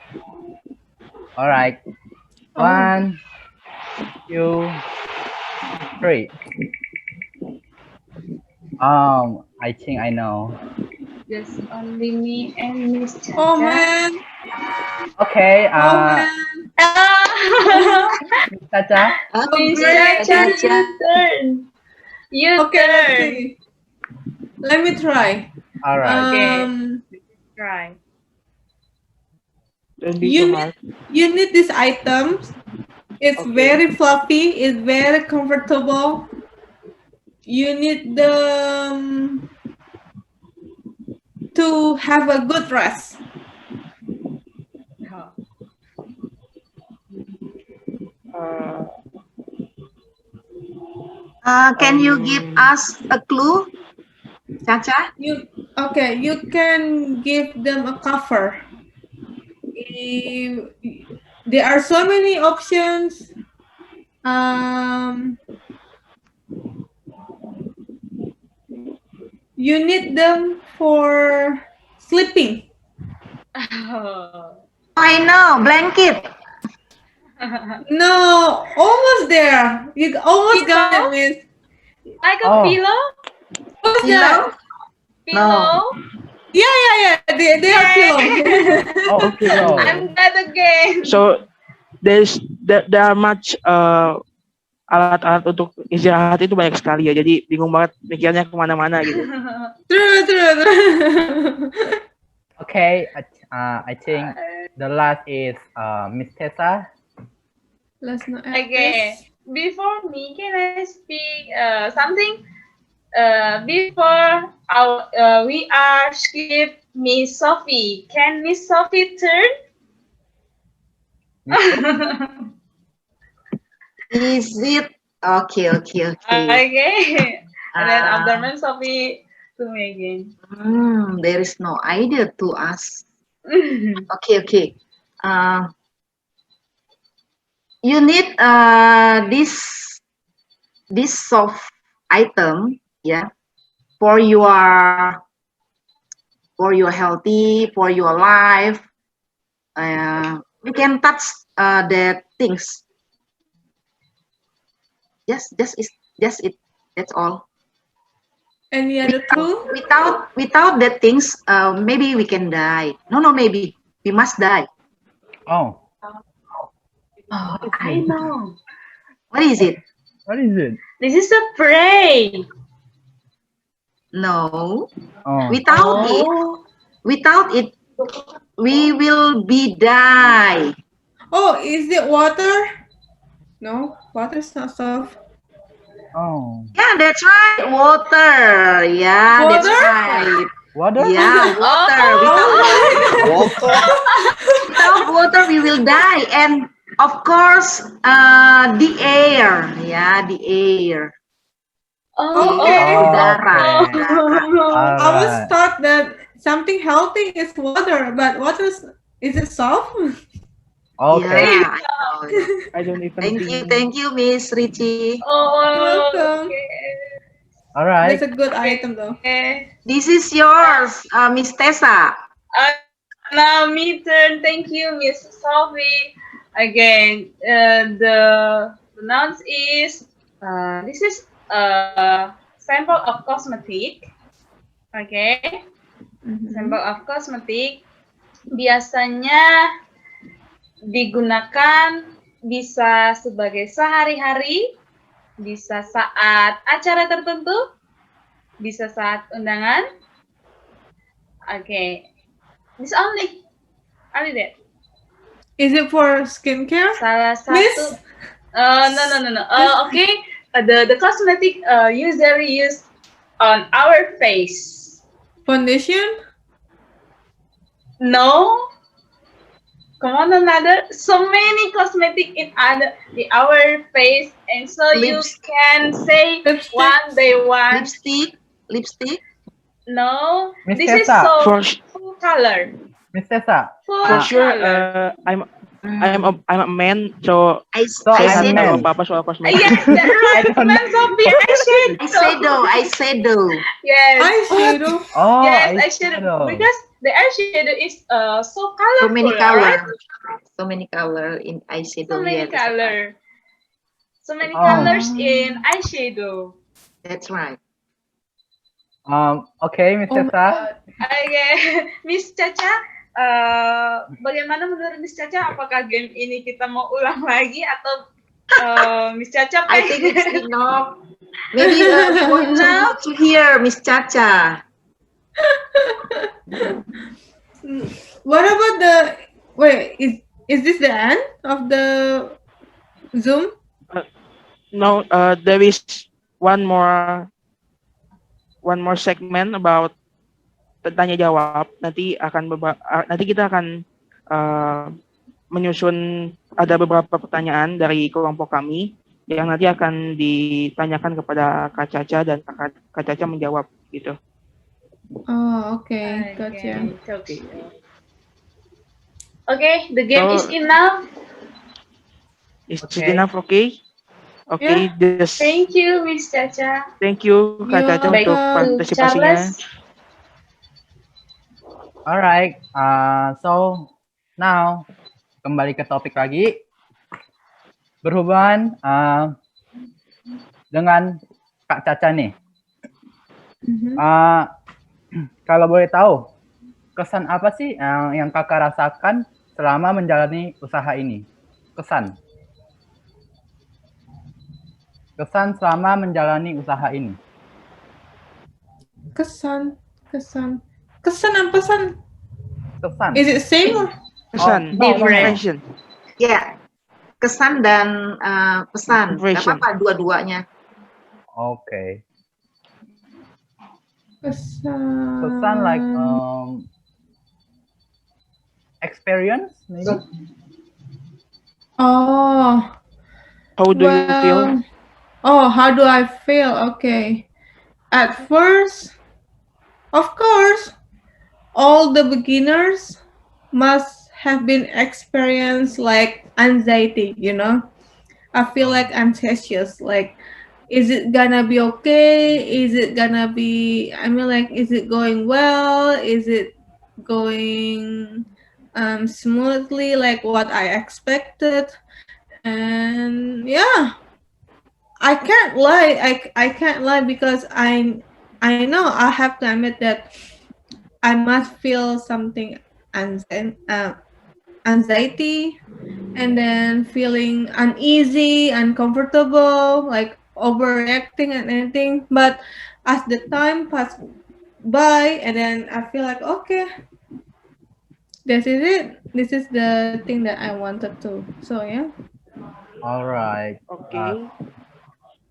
All right. Oh. 1, 2, 3. I think I know. Just only me and Miss Chacha. Oh man. Okay. Oh man. Miss Chacha. Miss great. Chacha, your turn. Your Okay, let's turn. see. Let me try. All right. Try. Don't be so hard. You need these items. It's very fluffy. It's very comfortable. You need them to have a good rest. Can you give us a clue, Chacha? You can give them a cover. There are so many options. You need them for sleeping. I know, blanket. No, almost there. You almost got it, Miss. Like a pillow? What's that? Pillow? Yeah. They are pillows. Oh, pillow. I'm dead again. So there are much alat-alat untuk istirahat itu banyak sekali ya. Jadi bingung banget mikirnya kemana-mana gitu. True. Okay. I think the last is Miss Tessa. Let's not. Okay. Before me, can I speak something? Before we are skip Miss Sophie. Can Miss Sophie turn? Is it okay? Okay. And then after Miss Sophie to me again. There is no idea to us. Okay. You need this soft item, yeah, for your healthy, for your life. You can touch the things. Just it. That's all. Any other clue? Without the things, maybe we can die. No, maybe we must die. Oh. I know. What is it? This is a prey. No. Oh. Without it, we will be die. Oh, is it water? No, water's not soft. Oh. Yeah, that's right. Water. Yeah, that's right. Water? Yeah, water. Without water, we will die. And of course, the air. Yeah, the air. Okay. Udara. I was thought that something healthy is water, but water is it soft? Okay. Yeah, I know. I don't even Thank you, Miss Richie. Welcome. All right. That's a good item, though. This is yours, Miss Tessa. Now me turn. Thank you, Miss Sophie. Again, the nouns is this is a sample of cosmetic. Okay, sample of cosmetic biasanya digunakan bisa sebagai sehari-hari, bisa saat acara tertentu, bisa saat undangan. Okay, this only that. Is it for skincare? Salah satu. Miss? No. Okay, the cosmetic usually used on our face. Foundation? No. Come on, another. So many cosmetic in our face, and so you can say Lipstick? one by one. Lipstick. No, Miss this is Tessa. so For full color. Miss Tessa, Full For sure, color. I'm a man, so I'm saya a nggak tahu man. apa-apa soal kosmetik. Yes, that's right. don't Man, Sophie, Eyeshadow. Yes. Eyeshadow? Oh, Yes, eyeshadow. Because the eyeshadow is so colorful, So many right? So many color in eyeshadow. So many yeah, color. So many Oh. colors in eyeshadow. That's right. Okay, Miss Oh my Tessa. Okay, Miss Caca, bagaimana menurut Miss Caca? Apakah game ini kita mau ulang lagi atau Miss Caca? I think it's enough. Maybe we want to hear Miss Caca. What about the wait? Is this the end of the Zoom? No, there is one more segment about tanya jawab. Nanti kita akan menyusun, ada beberapa pertanyaan dari kelompok kami yang nanti akan ditanyakan kepada Kak Caca dan Kak Caca menjawab gitu. Oh, okay, gotcha. Okay, the game is enough. Is it enough? Okay. Okay, just Thank you, Miss Caca. thank you Kak Caca Baik, untuk partisipasinya. Charles. Alright, so now kembali ke topik lagi, berhubungan dengan Kak Caca nih. Kalau boleh tahu, kesan apa sih yang kakak rasakan selama menjalani usaha ini? Kesan selama menjalani usaha ini. Kesan and pesan. Kesan. Is it same or? Kesan, impression. Ya, kesan dan pesan. Gak Impression. apa-apa dua-duanya. Okay. Kesan like experience maybe. Oh. How do you feel? Oh, how do I feel? Okay. At first, of course, all the beginners must have been experienced like anxiety, you know? I feel like anxious, like, is it gonna be okay? Is it gonna be, is it going well? Is it going smoothly, like what I expected? And yeah, I can't lie. I can't lie because I know I have to admit that I must feel something anxiety, and then feeling uneasy, uncomfortable, like overreacting and anything. But as the time passed by, and then I feel like, okay, this is it. This is the thing that I wanted to. So yeah. Alright. Okay.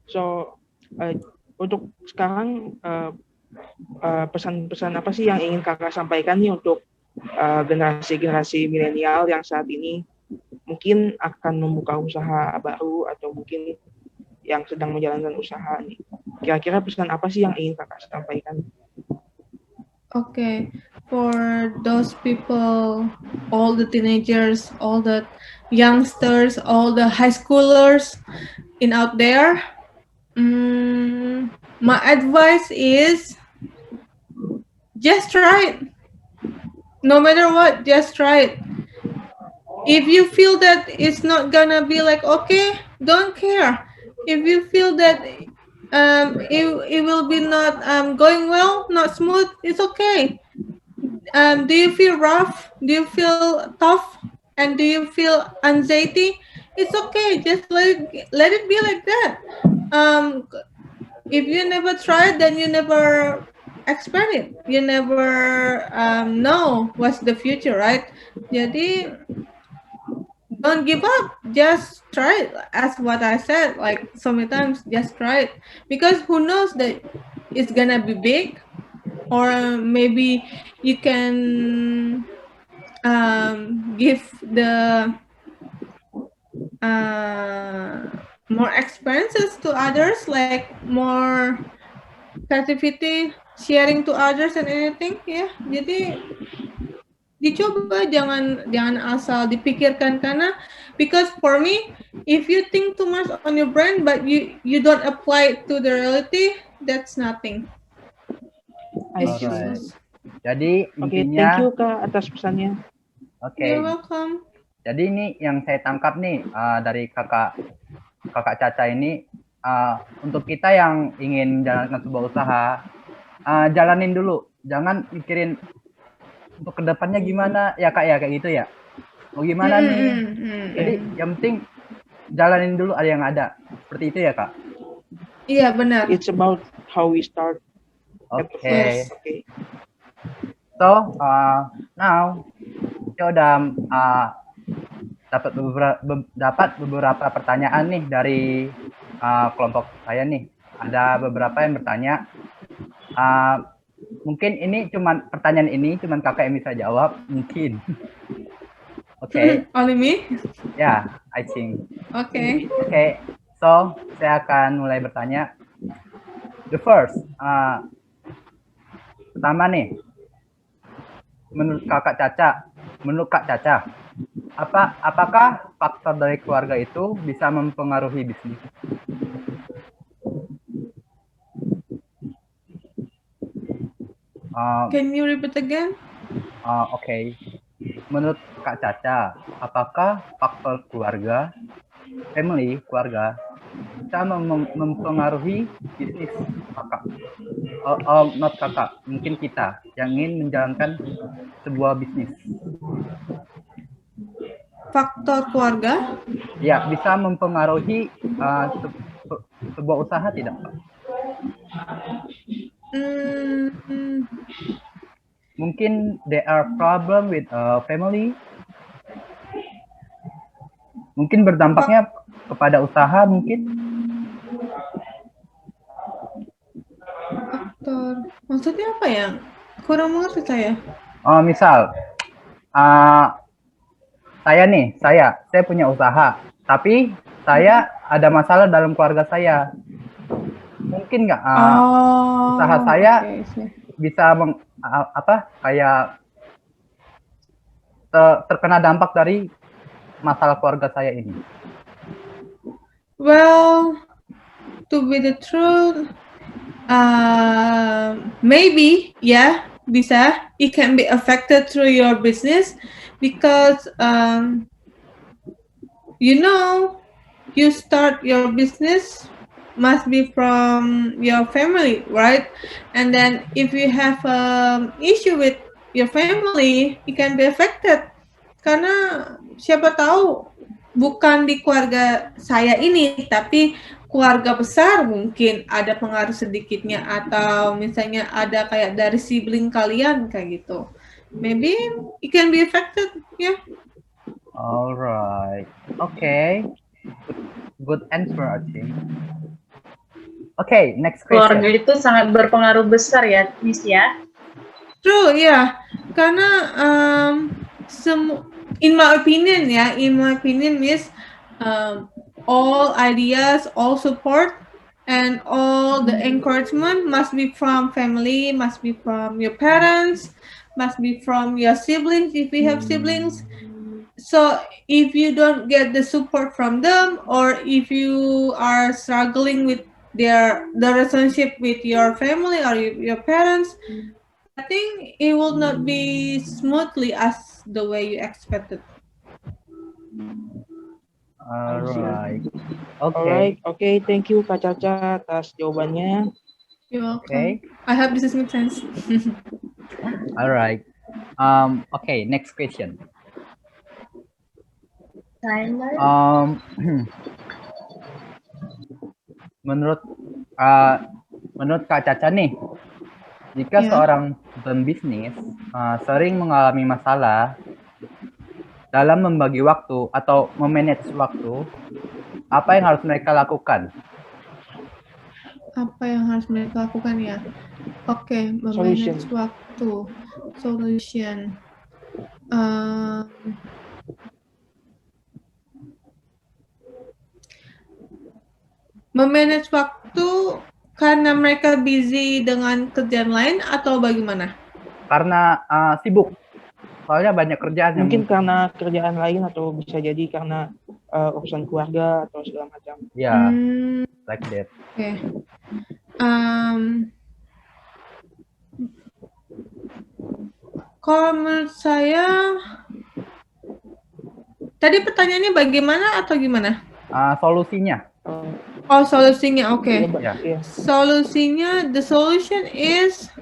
So, untuk sekarang pesan-pesan apa sih yang ingin kakak sampaikan nih untuk generasi-generasi milenial yang saat ini mungkin akan membuka usaha baru atau mungkin yang sedang menjalankan usaha nih. Kira-kira pesan apa sih yang ingin kakak sampaikan? Okay, for those people, all the teenagers, all the youngsters, all the high schoolers out there, my advice is just try it. No matter what, just try it. If you feel that it's not gonna be like, okay, don't care. If you feel that it will be not going well, not smooth, it's okay. Do you feel rough? Do you feel tough? And do you feel anxiety? it's okay. Just let it be like that. If you never try it, then you never expect it. You never know what's the future, right? Jadi don't give up. Just try it. As what I said, like so many times, just try it, because who knows that it's gonna be big, or maybe you can give the more experiences to others, like more creativity, sharing to others and anything. Ya, jadi dicoba, jangan asal dipikirkan, karena because for me, if you think too much on your brain but you don't apply it to the reality, that's nothing. It's Alright. useless. Jadi Oke, intinya, thank you Kak atas pesannya. oke. You're welcome. Jadi ini yang saya tangkap nih dari kakak Caca ini, untuk kita yang ingin menjalankan sebuah usaha, jalanin dulu, jangan mikirin untuk kedepannya gimana ya Kak ya, kayak gitu ya. Mau gimana nih? Jadi yang penting jalanin dulu ada yang ada, seperti itu ya Kak. Iya benar. It's about how we start. Oke. Yes. Okay. So now kita udah dapat beberapa pertanyaan nih dari kelompok saya nih. Ada beberapa yang bertanya. Mungkin ini pertanyaan ini cuman kakak yang bisa jawab, mungkin. Oke. Only me? Yeah, I think. Okay. Okay. So saya akan mulai bertanya. The first, pertama nih, menurut Kak Caca, apakah faktor dari keluarga itu bisa mempengaruhi bisnis? Can you repeat again? Oke. Menurut Kak Caca, apakah faktor keluarga, keluarga, bisa mempengaruhi bisnis kakak? Not kakak, mungkin kita yang ingin menjalankan sebuah bisnis. Faktor keluarga? Ya, bisa mempengaruhi sebuah usaha tidak, Pak? Mungkin there are problem with family. Mungkin berdampaknya kepada usaha mungkin. Faktor, maksudnya apa ya? Kurang mengerti saya. Misal, saya punya usaha, tapi saya ada masalah dalam keluarga saya. Mungkin nggak usaha saya bisa kayak terkena dampak dari masalah keluarga saya ini. Well, to be the truth, maybe, yeah, bisa. It can be affected through your business because, you start your business must be from your family, right? And then if you have issue with your family, it can be affected. Karena siapa tahu bukan di keluarga saya ini, tapi keluarga besar mungkin ada pengaruh sedikitnya, atau misalnya ada kayak dari sibling kalian kayak gitu. Maybe it can be affected, ya. Yeah. Alright, okay, good answer I think. Okay, next question. Keluarga itu sangat berpengaruh besar ya, Miss ya. True, ya. Yeah. Karena in my opinion, Miss, all ideas, all support, and all the encouragement must be from family, must be from your parents, must be from your siblings if you have siblings. So if you don't get the support from them, or if you are struggling with the relationship with your family or your parents, I think it will not be smoothly as the way you expected. Alright. Okay. Thank you Kak Caca atas jawabannya. You're welcome. Okay. I hope this makes sense. Alright. Okay, next question. Timer. Menurut menurut Kak Caca nih, jika Ya. seorang pembisnis sering mengalami masalah dalam membagi waktu atau memanage waktu, apa yang harus mereka lakukan? Apa yang harus mereka lakukan ya? Oke, memanage waktu. Solution. Memanage waktu karena mereka busy dengan kerjaan lain atau bagaimana? Karena sibuk, soalnya banyak kerjaan yang Mungkin karena kerjaan lain atau bisa jadi karena urusan keluarga atau segala macam. ya like that. Oke. Kalau menurut saya, tadi pertanyaannya bagaimana atau gimana? Solusinya. Oh, solusinya, oke. Ya. Solusinya, the solution is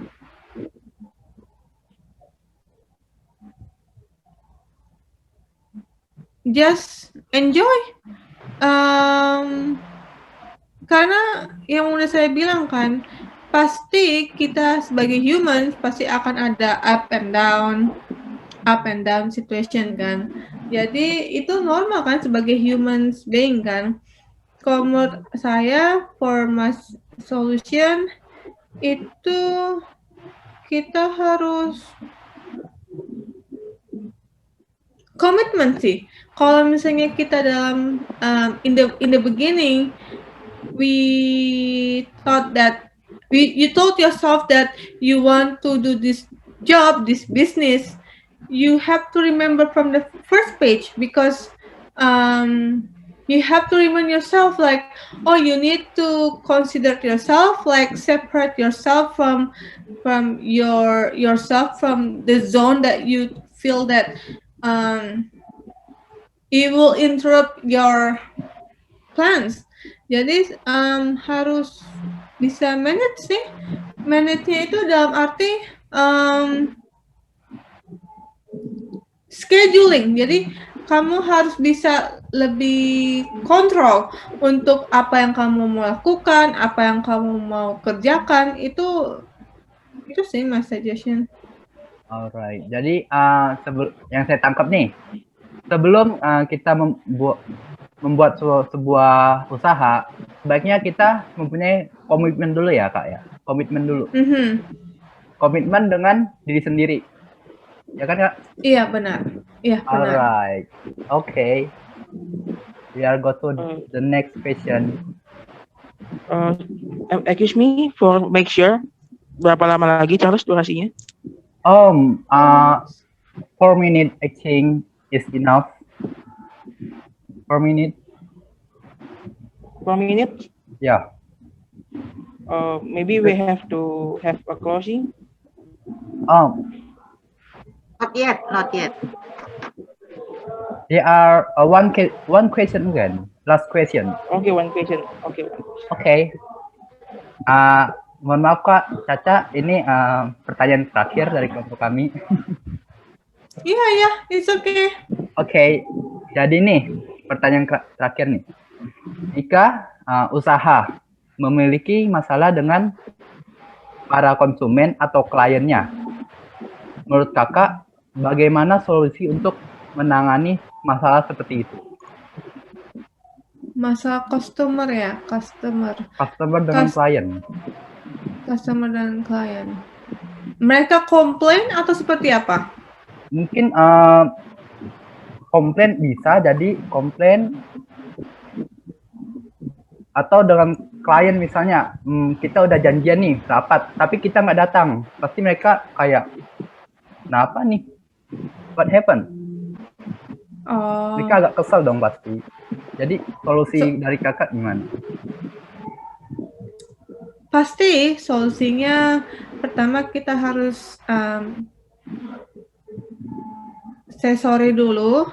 just enjoy. Karena yang udah saya bilang kan, pasti kita sebagai humans pasti akan ada up and down situation kan. Jadi itu normal kan sebagai humans being kan. Kalau menurut saya, for my solution itu kita harus komitmen sih. Kalau misalnya kita dalam in the beginning, we thought that you told yourself that you want to do this job, this business, you have to remember from the first page because you have to remind yourself like, oh, you need to consider yourself, like separate yourself from yourself from the zone that you feel that it will interrupt your plans. Jadi harus bisa manage sih. Manage-nya itu dalam arti scheduling. Jadi kamu harus bisa lebih kontrol untuk apa yang kamu mau lakukan, apa yang kamu mau kerjakan. Itu sih my suggestion. Alright. Jadi yang saya tangkap nih, sebelum kita membuat sebuah usaha, sebaiknya kita mempunyai komitmen dulu ya Kak ya. Komitmen dulu. Komitmen dengan diri sendiri. Ya kan Kak? Iya benar. Iya benar. Alright. Okay. We are go to the next question. Excuse me for make sure, berapa lama lagi Charles durasinya? 4 minutes I think is enough. 4 minutes. 4 minutes? Yeah. Maybe we have to have a closing. Not yet, not yet. There are one question again. Last question. Okay, one question. Okay. Okay. Mohon maaf Kak Caca, ini pertanyaan terakhir dari kelompok kami. Iya, it's okay. Oke, jadi nih pertanyaan terakhir nih. Jika usaha memiliki masalah dengan para konsumen atau kliennya, menurut Kakak bagaimana solusi untuk menangani masalah seperti itu? Masalah customer ya, customer dengan klien. Customer dan klien. Mereka komplain atau seperti apa? Mungkin komplain bisa jadi komplain, atau dengan klien misalnya kita udah janjian nih rapat tapi kita nggak datang, pasti mereka kayak kenapa nih, what happened? Mereka agak kesel dong pasti. Jadi solusi dari Kakak gimana? Pasti solusinya pertama kita harus say sorry dulu.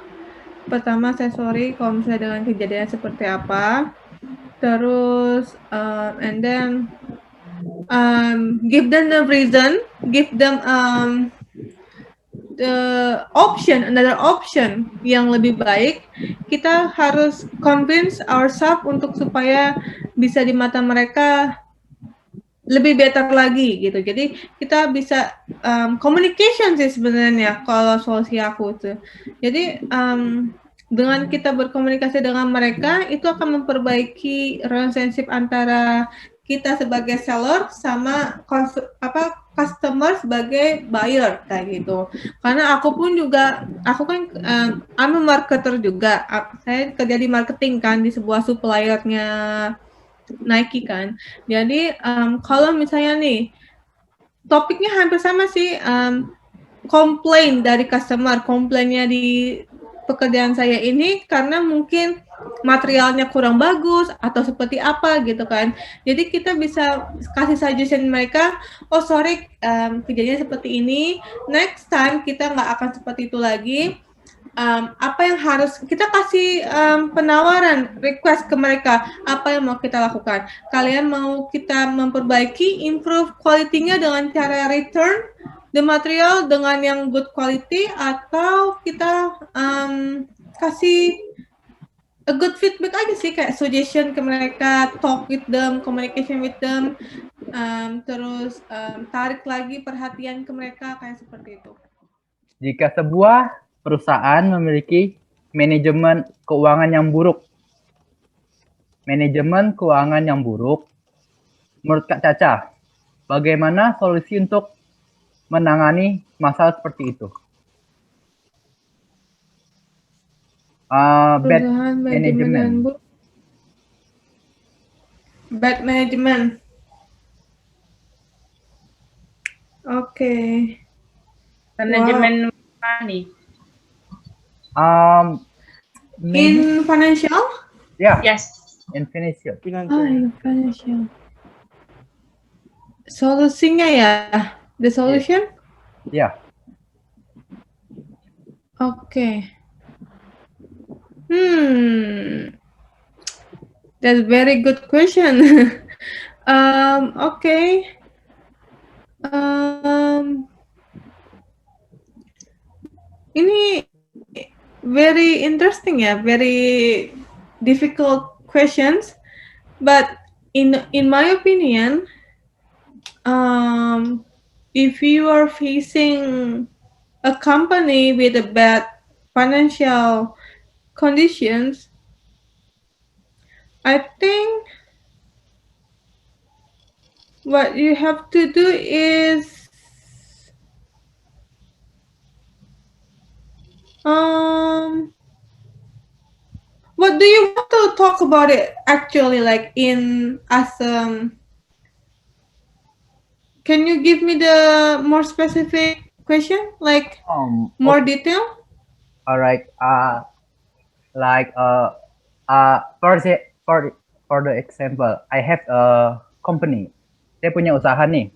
Pertama say sorry kalau misalnya dengan kejadian seperti apa. Terus and then give them the reason, give them another option yang lebih baik, kita harus convince ourselves untuk supaya bisa di mata mereka lebih better lagi gitu. Jadi kita bisa communication sih sebenarnya kalau solusi aku tuh. Jadi dengan kita berkomunikasi dengan mereka itu akan memperbaiki relationship antara kita sebagai seller sama customer sebagai buyer kayak gitu. Karena aku kan I'm a marketer juga. Saya kerja di marketing kan di sebuah suppliernya Nike kan. Jadi kalau misalnya nih topiknya hampir sama sih, komplain dari customer, komplainnya di pekerjaan saya ini karena mungkin materialnya kurang bagus atau seperti apa gitu kan. Jadi kita bisa kasih suggestion mereka, oh sorry kerjanya seperti ini, next time kita nggak akan seperti itu lagi. Apa yang harus kita kasih penawaran, request ke mereka, apa yang mau kita lakukan. Kalian mau kita memperbaiki, improve quality-nya dengan cara return the material dengan yang good quality, atau kita kasih a good feedback aja sih, kayak suggestion ke mereka, talk with them, communication with them, terus tarik lagi perhatian ke mereka kayak seperti itu. Jika sebuah perusahaan memiliki manajemen keuangan yang buruk, menurut Kak Caca, bagaimana solusi untuk menangani masalah seperti itu? Bad management. Bad management. Oke. Manajemen money. In financial? Yeah. Yes. In financial. In financial. Solusinya ya? The solution? Yeah. Okay. That's a very good question. Okay. Ini very interesting ya, very difficult questions. But in my opinion, if you are facing a company with a bad financial conditions, I think what you have to do is what do you want to talk about it actually, like in as can you give me the more specific question, like more detail? All right. For the example, I have a company. Saya punya usaha nih.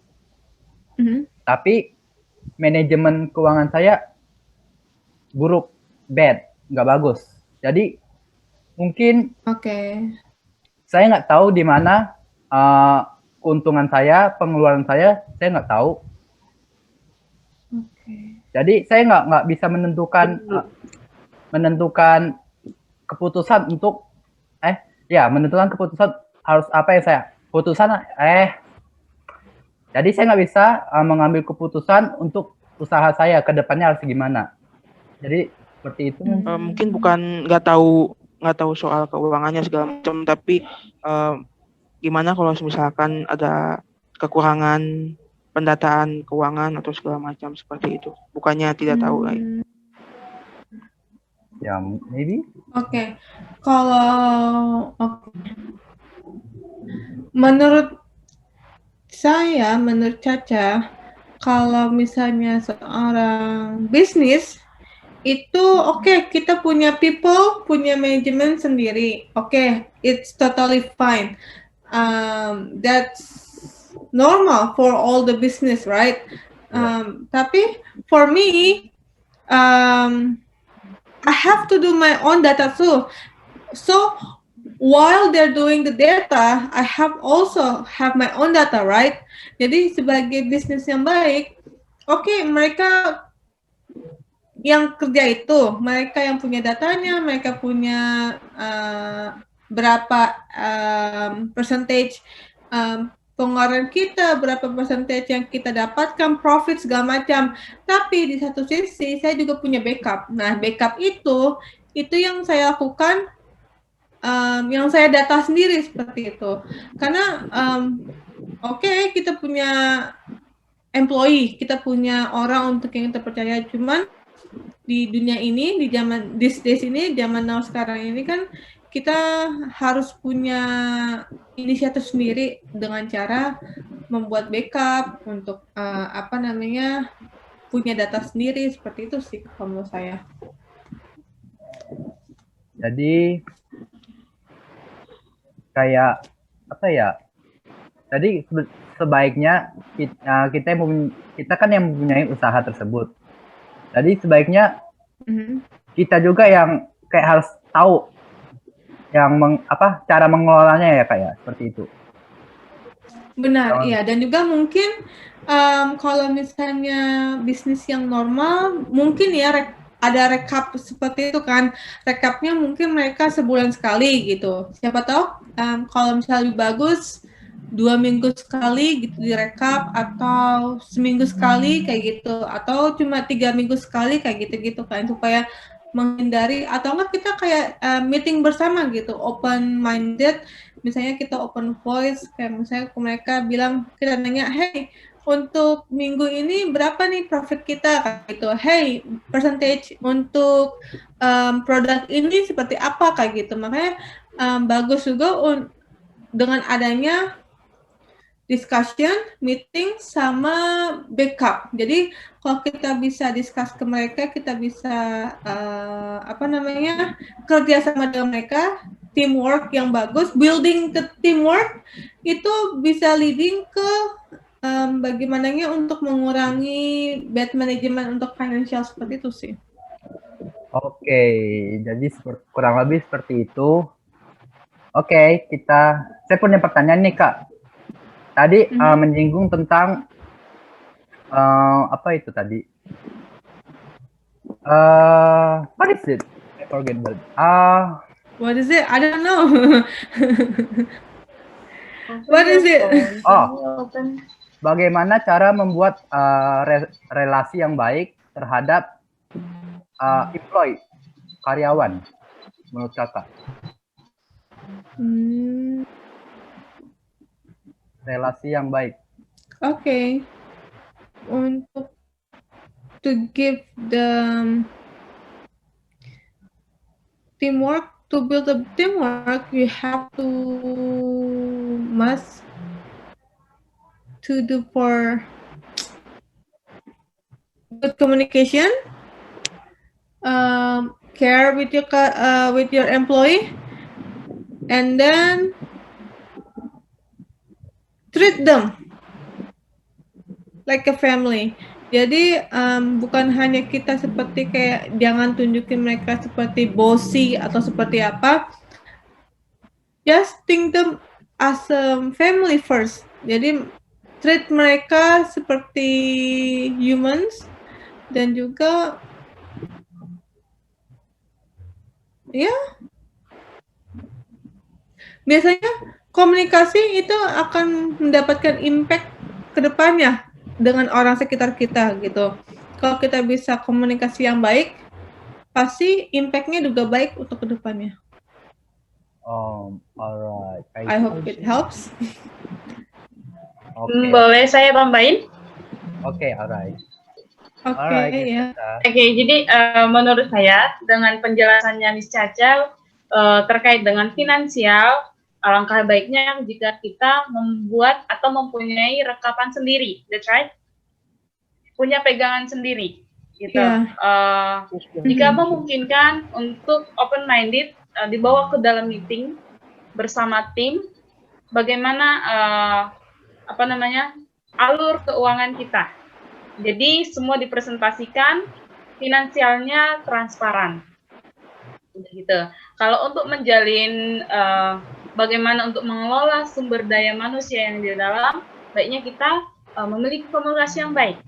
Tapi manajemen keuangan saya buruk, bad, nggak bagus. Jadi mungkin saya nggak tahu di mana keuntungan saya, pengeluaran saya nggak tahu. Jadi saya nggak bisa menentukan keputusan untuk menentukan keputusan harus apa yang saya putusan jadi saya nggak bisa mengambil keputusan untuk usaha saya ke depannya harus gimana. Jadi seperti itu. Mungkin bukan nggak tahu soal keuangannya segala macam, tapi gimana kalau misalkan ada kekurangan pendataan keuangan atau segala macam seperti itu, bukannya tidak tahu lagi. Ya, maybe. Kalau menurut Caca, kalau misalnya seorang bisnis itu kita punya people, punya manajemen sendiri. It's totally fine. That's normal for all the business, right? Tapi for me, I have to do my own data too. So while they're doing the data, I also have my own data, right? Jadi sebagai bisnis yang baik, mereka yang kerja itu, mereka yang punya datanya, mereka punya berapa percentage pengeluaran kita, berapa percentage yang kita dapatkan, profit segala macam. Tapi di satu sisi saya juga punya backup. Nah, backup itu yang saya lakukan, yang saya data sendiri seperti itu. Karena oke, kita punya employee, kita punya orang untuk yang kita percaya, cuman di dunia ini, di zaman these days ini, zaman now sekarang ini kan kita harus punya inisiatif sendiri dengan cara membuat backup untuk punya data sendiri, seperti itu sih kalau menurut saya. Jadi kayak apa ya? Jadi sebaiknya kita kan yang mempunyai usaha tersebut. Jadi sebaiknya kita juga yang kayak harus tahu yang cara mengelolanya ya kayak seperti itu. Benar, iya. Dan juga mungkin kalau misalnya bisnis yang normal, mungkin ya ada rekap seperti itu kan. Rekapnya mungkin mereka sebulan sekali gitu. Siapa tahu kalau misalnya lebih bagus 2 minggu sekali gitu direkap, atau seminggu sekali kayak gitu, atau cuma 3 minggu sekali kayak gitu-gitu kan, supaya menghindari, atau enggak kita kayak meeting bersama gitu, open minded, misalnya kita open voice, kayak misalnya mereka bilang, kita nanya, hey, untuk minggu ini berapa nih profit kita kayak gitu, hey, percentage untuk produk ini seperti apa kayak gitu. Makanya bagus juga dengan adanya discussion, meeting, sama backup. Jadi kalau kita bisa discuss ke mereka, kita bisa kerja sama dengan mereka, teamwork yang bagus, building the teamwork itu bisa leading ke bagaimananya untuk mengurangi bad management untuk financial, seperti itu sih. Oke, jadi kurang lebih seperti itu. Oke, saya punya pertanyaan nih Kak. Tadi menyinggung tentang apa itu tadi? What is it? I forget. What is it? I don't know. What is it? Bagaimana cara membuat relasi yang baik terhadap employee, karyawan, menurut Kakak? Relasi yang baik. Okay. Untuk to give the teamwork, to build a teamwork, you have to do for good communication, care with your employee, and then treat them like a family. Jadi bukan hanya kita seperti kayak, jangan tunjukin mereka seperti bossy atau seperti apa. Just think them as a family first. Jadi treat mereka seperti humans, dan juga ya biasanya komunikasi itu akan mendapatkan impact ke depannya dengan orang sekitar kita gitu. Kalau kita bisa komunikasi yang baik, pasti impact-nya juga baik untuk ke depannya. Alright. I hope it helps. Okay. Boleh saya tambahin? Oke, alright. Oke, ya. Oke, jadi menurut saya dengan penjelasannya Miss Caca terkait dengan finansial, alangkah baiknya jika kita membuat atau mempunyai rekapan sendiri, that's right? Punya pegangan sendiri, gitu. Yeah. Jika memungkinkan untuk open-minded, dibawa ke dalam meeting bersama tim, bagaimana alur keuangan kita. Jadi semua dipresentasikan, finansialnya transparan, gitu. Kalau untuk menjalin bagaimana untuk mengelola sumber daya manusia yang di dalam, baiknya kita memiliki komunikasi yang baik.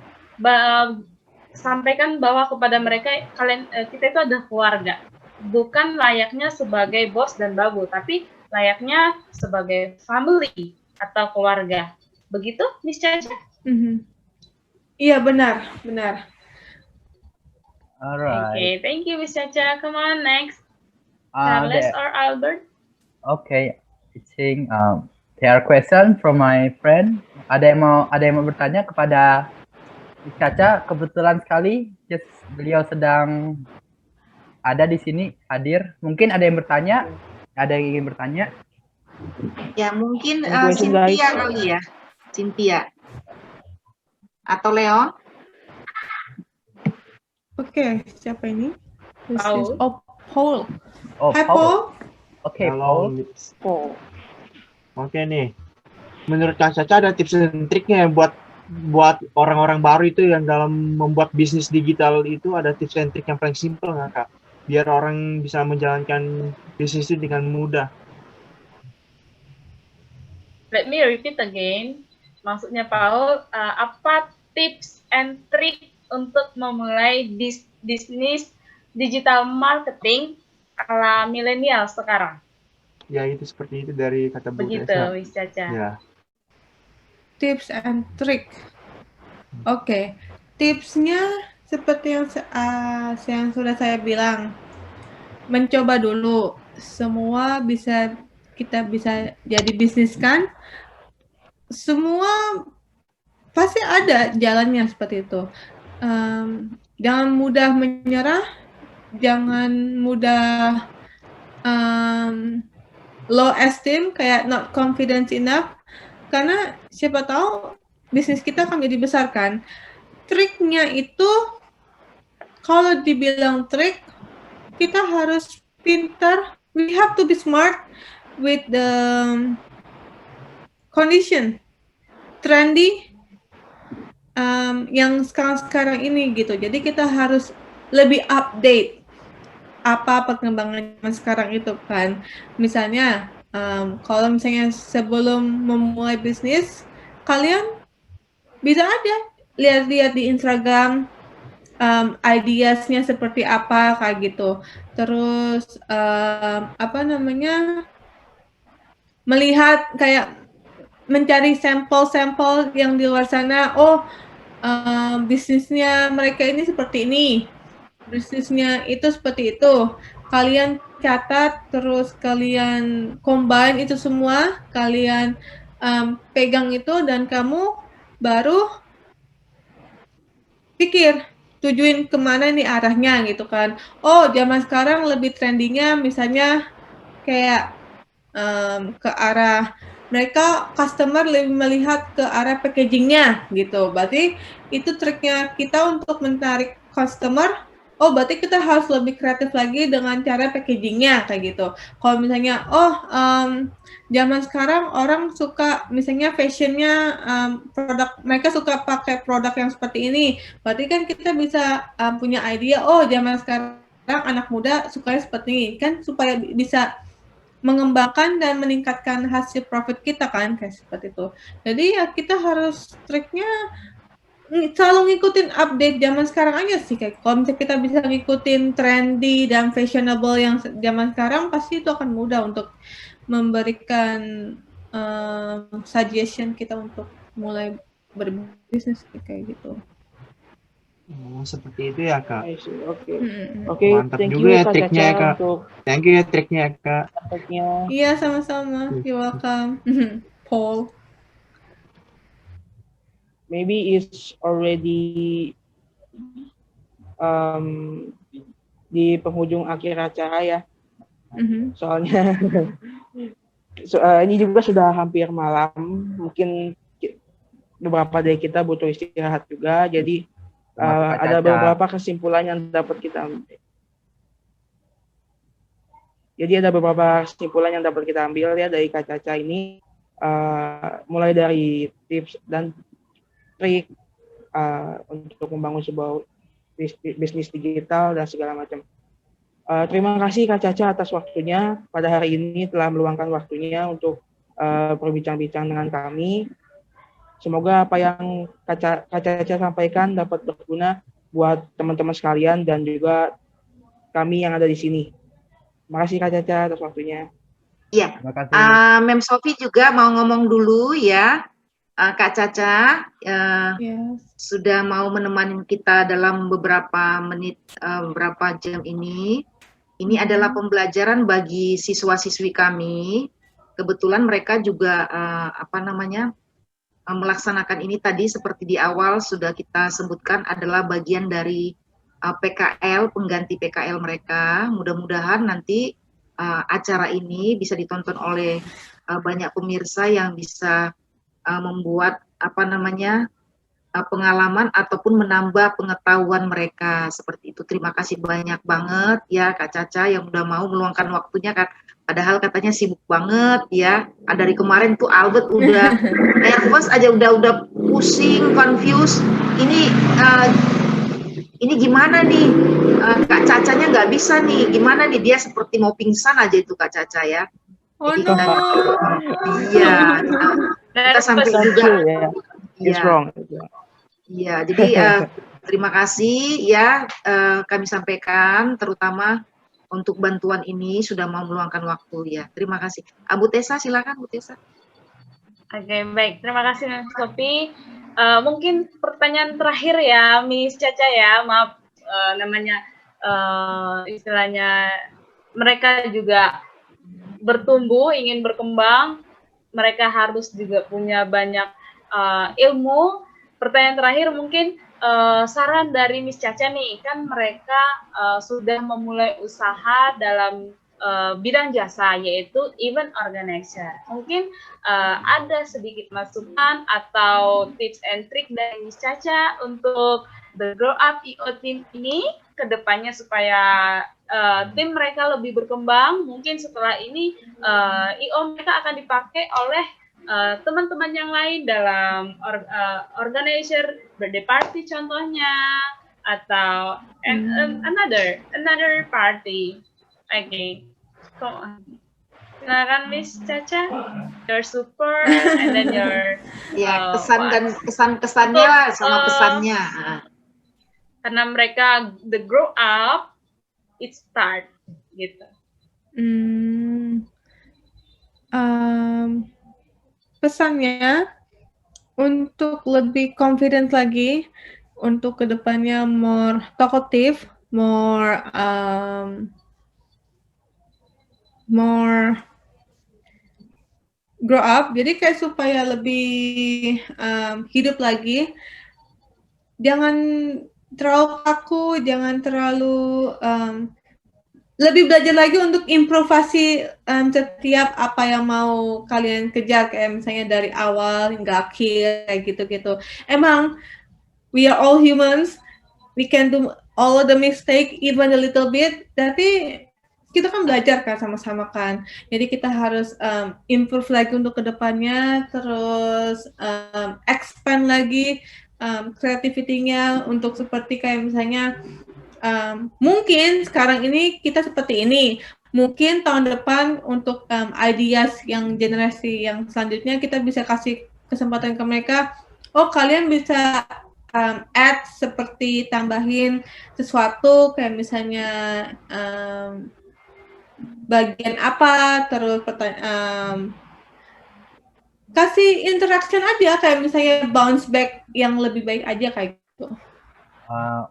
sampaikan bahwa kepada mereka kita itu adalah keluarga, bukan layaknya sebagai bos dan babu, tapi layaknya sebagai family atau keluarga. Begitu, Miss Caca? Iya, benar, benar. Alright. Okay, thank you, Miss Caca. Come on, next. Charles or Albert? Okay, I think there are questions from my friend. Ada yang mau bertanya kepada Miss Caca. Kebetulan sekali, beliau sedang ada di sini, hadir. Mungkin ada yang bertanya, ada yang ingin bertanya. Ya, mungkin Cynthia kali ya. Cynthia. Atau Leon? Oke, siapa ini? Paul. Oh, Paul. Oh, Hai, Paul. Paul. Oke, Paul. Oke nih. Menurut Kak Caca ada tips dan triknya buat orang-orang baru itu yang dalam membuat bisnis digital itu, ada tips dan trik yang paling simpel nggak, Kak? Biar orang bisa menjalankan bisnis itu dengan mudah. Let me repeat again. Maksudnya Paul, apa tips and trick untuk memulai bisnis digital marketing ala milenial sekarang? Ya, itu seperti itu dari kata Bu Begitu, Tessa. Miss Caca. Ya. Tips and trick. Oke, tipsnya seperti yang sudah saya bilang. Mencoba dulu. Semua kita bisa jadi bisnis kan? Semua pasti ada jalannya seperti itu. Jangan mudah menyerah, jangan mudah low esteem, kayak not confident enough, karena siapa tahu bisnis kita akan jadi besar kan. Triknya itu, kalau dibilang trik, kita harus pintar, we have to be smart with the condition, trendy, yang sekarang ini gitu. Jadi kita harus lebih update apa perkembangan sekarang itu kan. Misalnya, kalau misalnya sebelum memulai bisnis, kalian bisa aja lihat-lihat di Instagram, ideasnya seperti apa kayak gitu. Terus melihat kayak mencari sampel-sampel yang di luar sana. Oh, bisnisnya mereka ini seperti ini, bisnisnya itu seperti itu. Kalian catat, terus kalian combine itu semua, kalian pegang itu, dan kamu baru pikir tujuin kemana nih arahnya gitu kan. Oh, zaman sekarang lebih trendingnya misalnya kayak ke arah, mereka customer lebih melihat ke arah packagingnya gitu. Berarti itu triknya kita untuk menarik customer. Oh, berarti kita harus lebih kreatif lagi dengan cara packagingnya kayak gitu. Kalau misalnya, zaman sekarang orang suka misalnya fashionnya, produk mereka suka pakai produk yang seperti ini. Berarti kan kita bisa punya idea. Oh, zaman sekarang anak muda sukanya seperti ini kan, supaya bisa mengembangkan dan meningkatkan hasil profit kita kan, kayak seperti itu. Jadi ya kita harus triknya selalu ngikutin update zaman sekarang aja sih. Kayak kalau misalnya kita bisa ngikutin trendy dan fashionable yang zaman sekarang, pasti itu akan mudah untuk memberikan suggestion kita untuk mulai berbisnis kayak gitu. Oh, seperti itu ya, Kak. Oke, Mantap thank juga you ya Kak triknya, Caca Kak. untuk Thank you ya triknya, Kak. triknya. Iya, sama-sama. You're welcome. Paul. Maybe it's already di penghujung akhir acara ya. Soalnya ini juga sudah hampir malam. Mungkin beberapa dari kita butuh istirahat juga. Jadi ada beberapa kesimpulan yang dapat kita ambil. Jadi ada beberapa kesimpulan yang dapat kita ambil ya dari Kak Caca ini, mulai dari tips dan trik untuk membangun sebuah bisnis digital dan segala macam. Terima kasih Kak Caca atas waktunya pada hari ini, telah meluangkan waktunya untuk berbincang-bincang dengan kami. Semoga apa yang Kak Caca sampaikan dapat berguna buat teman-teman sekalian dan juga kami yang ada di sini. Terima kasih Kak Caca atas waktunya. Iya. Terima kasih. Mem Sofi juga mau ngomong dulu ya. Kak Caca Yes. sudah mau menemani kita dalam beberapa menit, beberapa jam ini. Ini adalah pembelajaran bagi siswa-siswi kami. Kebetulan mereka juga melaksanakan ini tadi seperti di awal sudah kita sebutkan adalah bagian dari PKL, pengganti PKL mereka. Mudah-mudahan nanti acara ini bisa ditonton oleh banyak pemirsa yang bisa membuat pengalaman ataupun menambah pengetahuan mereka seperti itu. Terima kasih banyak banget ya Kak Caca yang udah mau meluangkan waktunya kan. Padahal katanya sibuk banget ya. Dari kemarin tuh Albert udah nervous aja, udah pusing, confused. Ini gimana nih? Kak Cacanya nggak bisa nih. Gimana nih, dia seperti mau pingsan aja itu Kak Caca ya. Oh Jadi no. Iya, kita sampai juga. It's wrong. Iya, jadi terima kasih ya kami sampaikan terutama untuk bantuan ini sudah mau meluangkan waktu ya. Terima kasih. Bu Tessa, silakan Bu Tessa. Oke, baik. Terima kasih Miss Sophie. Mungkin pertanyaan terakhir ya, Miss Caca ya. Maaf, namanya istilahnya mereka juga bertumbuh, ingin berkembang. Mereka harus juga punya banyak ilmu. Pertanyaan terakhir mungkin saran dari Miss Caca nih, kan mereka sudah memulai usaha dalam bidang jasa yaitu event organizer. Mungkin ada sedikit masukan atau tips and trick dari Miss Caca untuk the Grow Up IO team ini ke depannya supaya tim mereka lebih berkembang. Mungkin setelah ini IO mereka akan dipakai oleh teman-teman yang lain dalam organizer birthday party contohnya atau another party. Oke. Silakan Miss Caca, your support and then your kesan dan kesan-kesannya lah sama pesannya. Karena mereka the grow up, it start gitu. Pesannya untuk lebih confident lagi, untuk kedepannya more talkative, more grow up. Jadi kayak supaya lebih hidup lagi. Jangan terlalu kaku, jangan terlalu lebih belajar lagi untuk improvasi setiap apa yang mau kalian kejar, kayak misalnya dari awal hingga akhir kayak gitu-gitu. Emang we are all humans, we can do all the mistake even a little bit, tapi kita kan belajar kan sama-sama kan. Jadi kita harus improve lagi untuk kedepannya, terus expand lagi creativity-nya untuk seperti kayak misalnya mungkin sekarang ini kita seperti ini, mungkin tahun depan untuk ideas yang generasi yang selanjutnya kita bisa kasih kesempatan ke mereka. Oh, kalian bisa add seperti tambahin sesuatu kayak misalnya bagian apa, terus kasih interaction aja kayak misalnya bounce back yang lebih baik aja kayak gitu.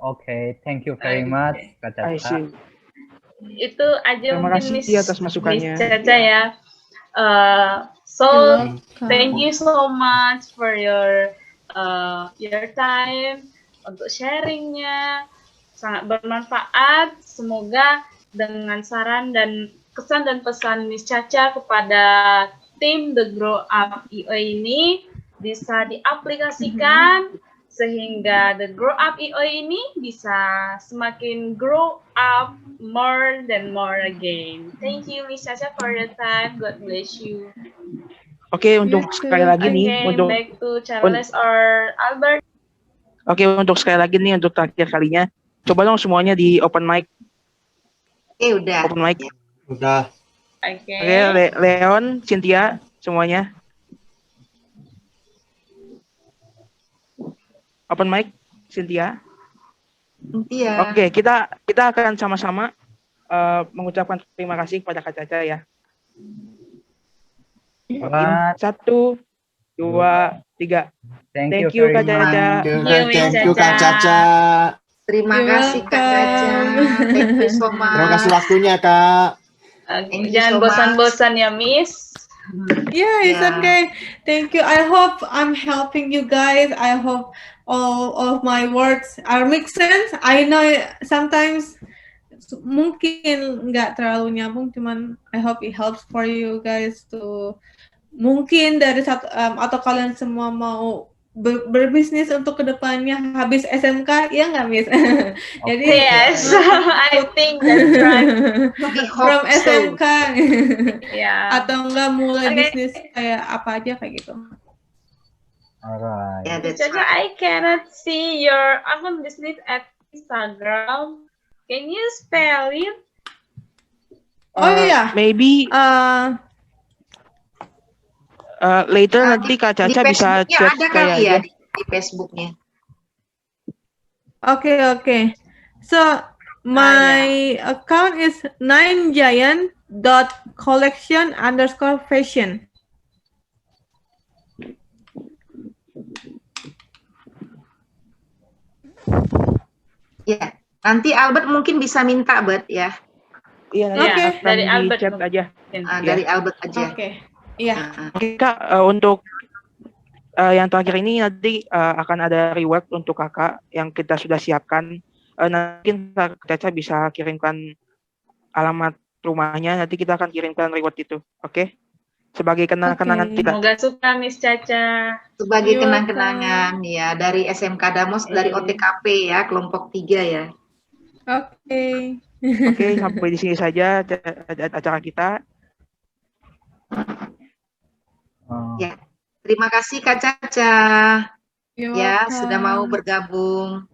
Oke, thank you very much, Kak Caca. Itu aja Terima mungkin kasih atas masukannya. Miss Caca ya. So thank you so much for your time untuk sharingnya, sangat bermanfaat. Semoga dengan saran dan kesan dan pesan Miss Caca kepada tim The Grow Up IO ini bisa diaplikasikan sehingga The Grow Up IO ini bisa semakin grow up more than more again. Thank you Miss Caca for your time. God bless you. Oke, untuk sekali lagi nih, untuk back to Charles or Albert. Oke, untuk sekali lagi nih, untuk terakhir kalinya, coba dong semuanya di open mic. Udah. Open mic. Udah. Oke, Leon, Cynthia, semuanya. Open mic, Cynthia. Iya. Oke, kita akan sama-sama mengucapkan terima kasih kepada Kak Caca ya. Selamat. 1, 2, 3. Thank Thank you you Kak very much. Caca. Thank you Kak Caca. Terima You're kasih Kak Caca. welcome. Thank you so Terima kasih much. waktunya Kak. Thank you Jangan so much. bosan-bosan ya, Miss. Yeah, it's Yeah. okay. Thank you. I hope I'm helping you guys. I hope all of my words are make sense. I know sometimes mungkin nggak terlalu nyambung, cuman I hope it helps for you guys to mungkin dari satu atau kalian semua mau berbisnis untuk kedepannya habis SMK, ya nggak, Miss? Jadi Yes, I think that's right. We from hope so. SMK Yeah. atau enggak mulai Okay. bisnis kayak apa aja kayak gitu. Alright. Yeah, that's Caca, right. I cannot see your akun bisnis at Instagram. Can you spell it? Oh iya. Maybe later nanti Kak Di Caca bisa Facebooknya chat ada saya kali ya aja. di Facebooknya. Okay. So my account is 9giant.collection_fashion. Ya, nanti Albert mungkin bisa minta, Bert ya. Iya, nanti Oke. akan Dari di Albert chat mungkin. aja. Dari Albert aja. Oke. Iya. Oke Kak, untuk yang terakhir ini nanti akan ada reward untuk Kakak yang kita sudah siapkan. Nanti Kak Caca bisa kirimkan alamat rumahnya, nanti kita akan kirimkan reward itu. Oke? Sebagai kenang-kenangan Oke. kita. Semoga suka Miss Caca. Sebagai You're kenang-kenangan ya dari SMK Damos, dari OTKP ya, kelompok 3 ya. Oke. Oke, sampai di sini saja acara kita. Ya. Terima kasih Kak Caca You're ya sudah mau welcome. bergabung.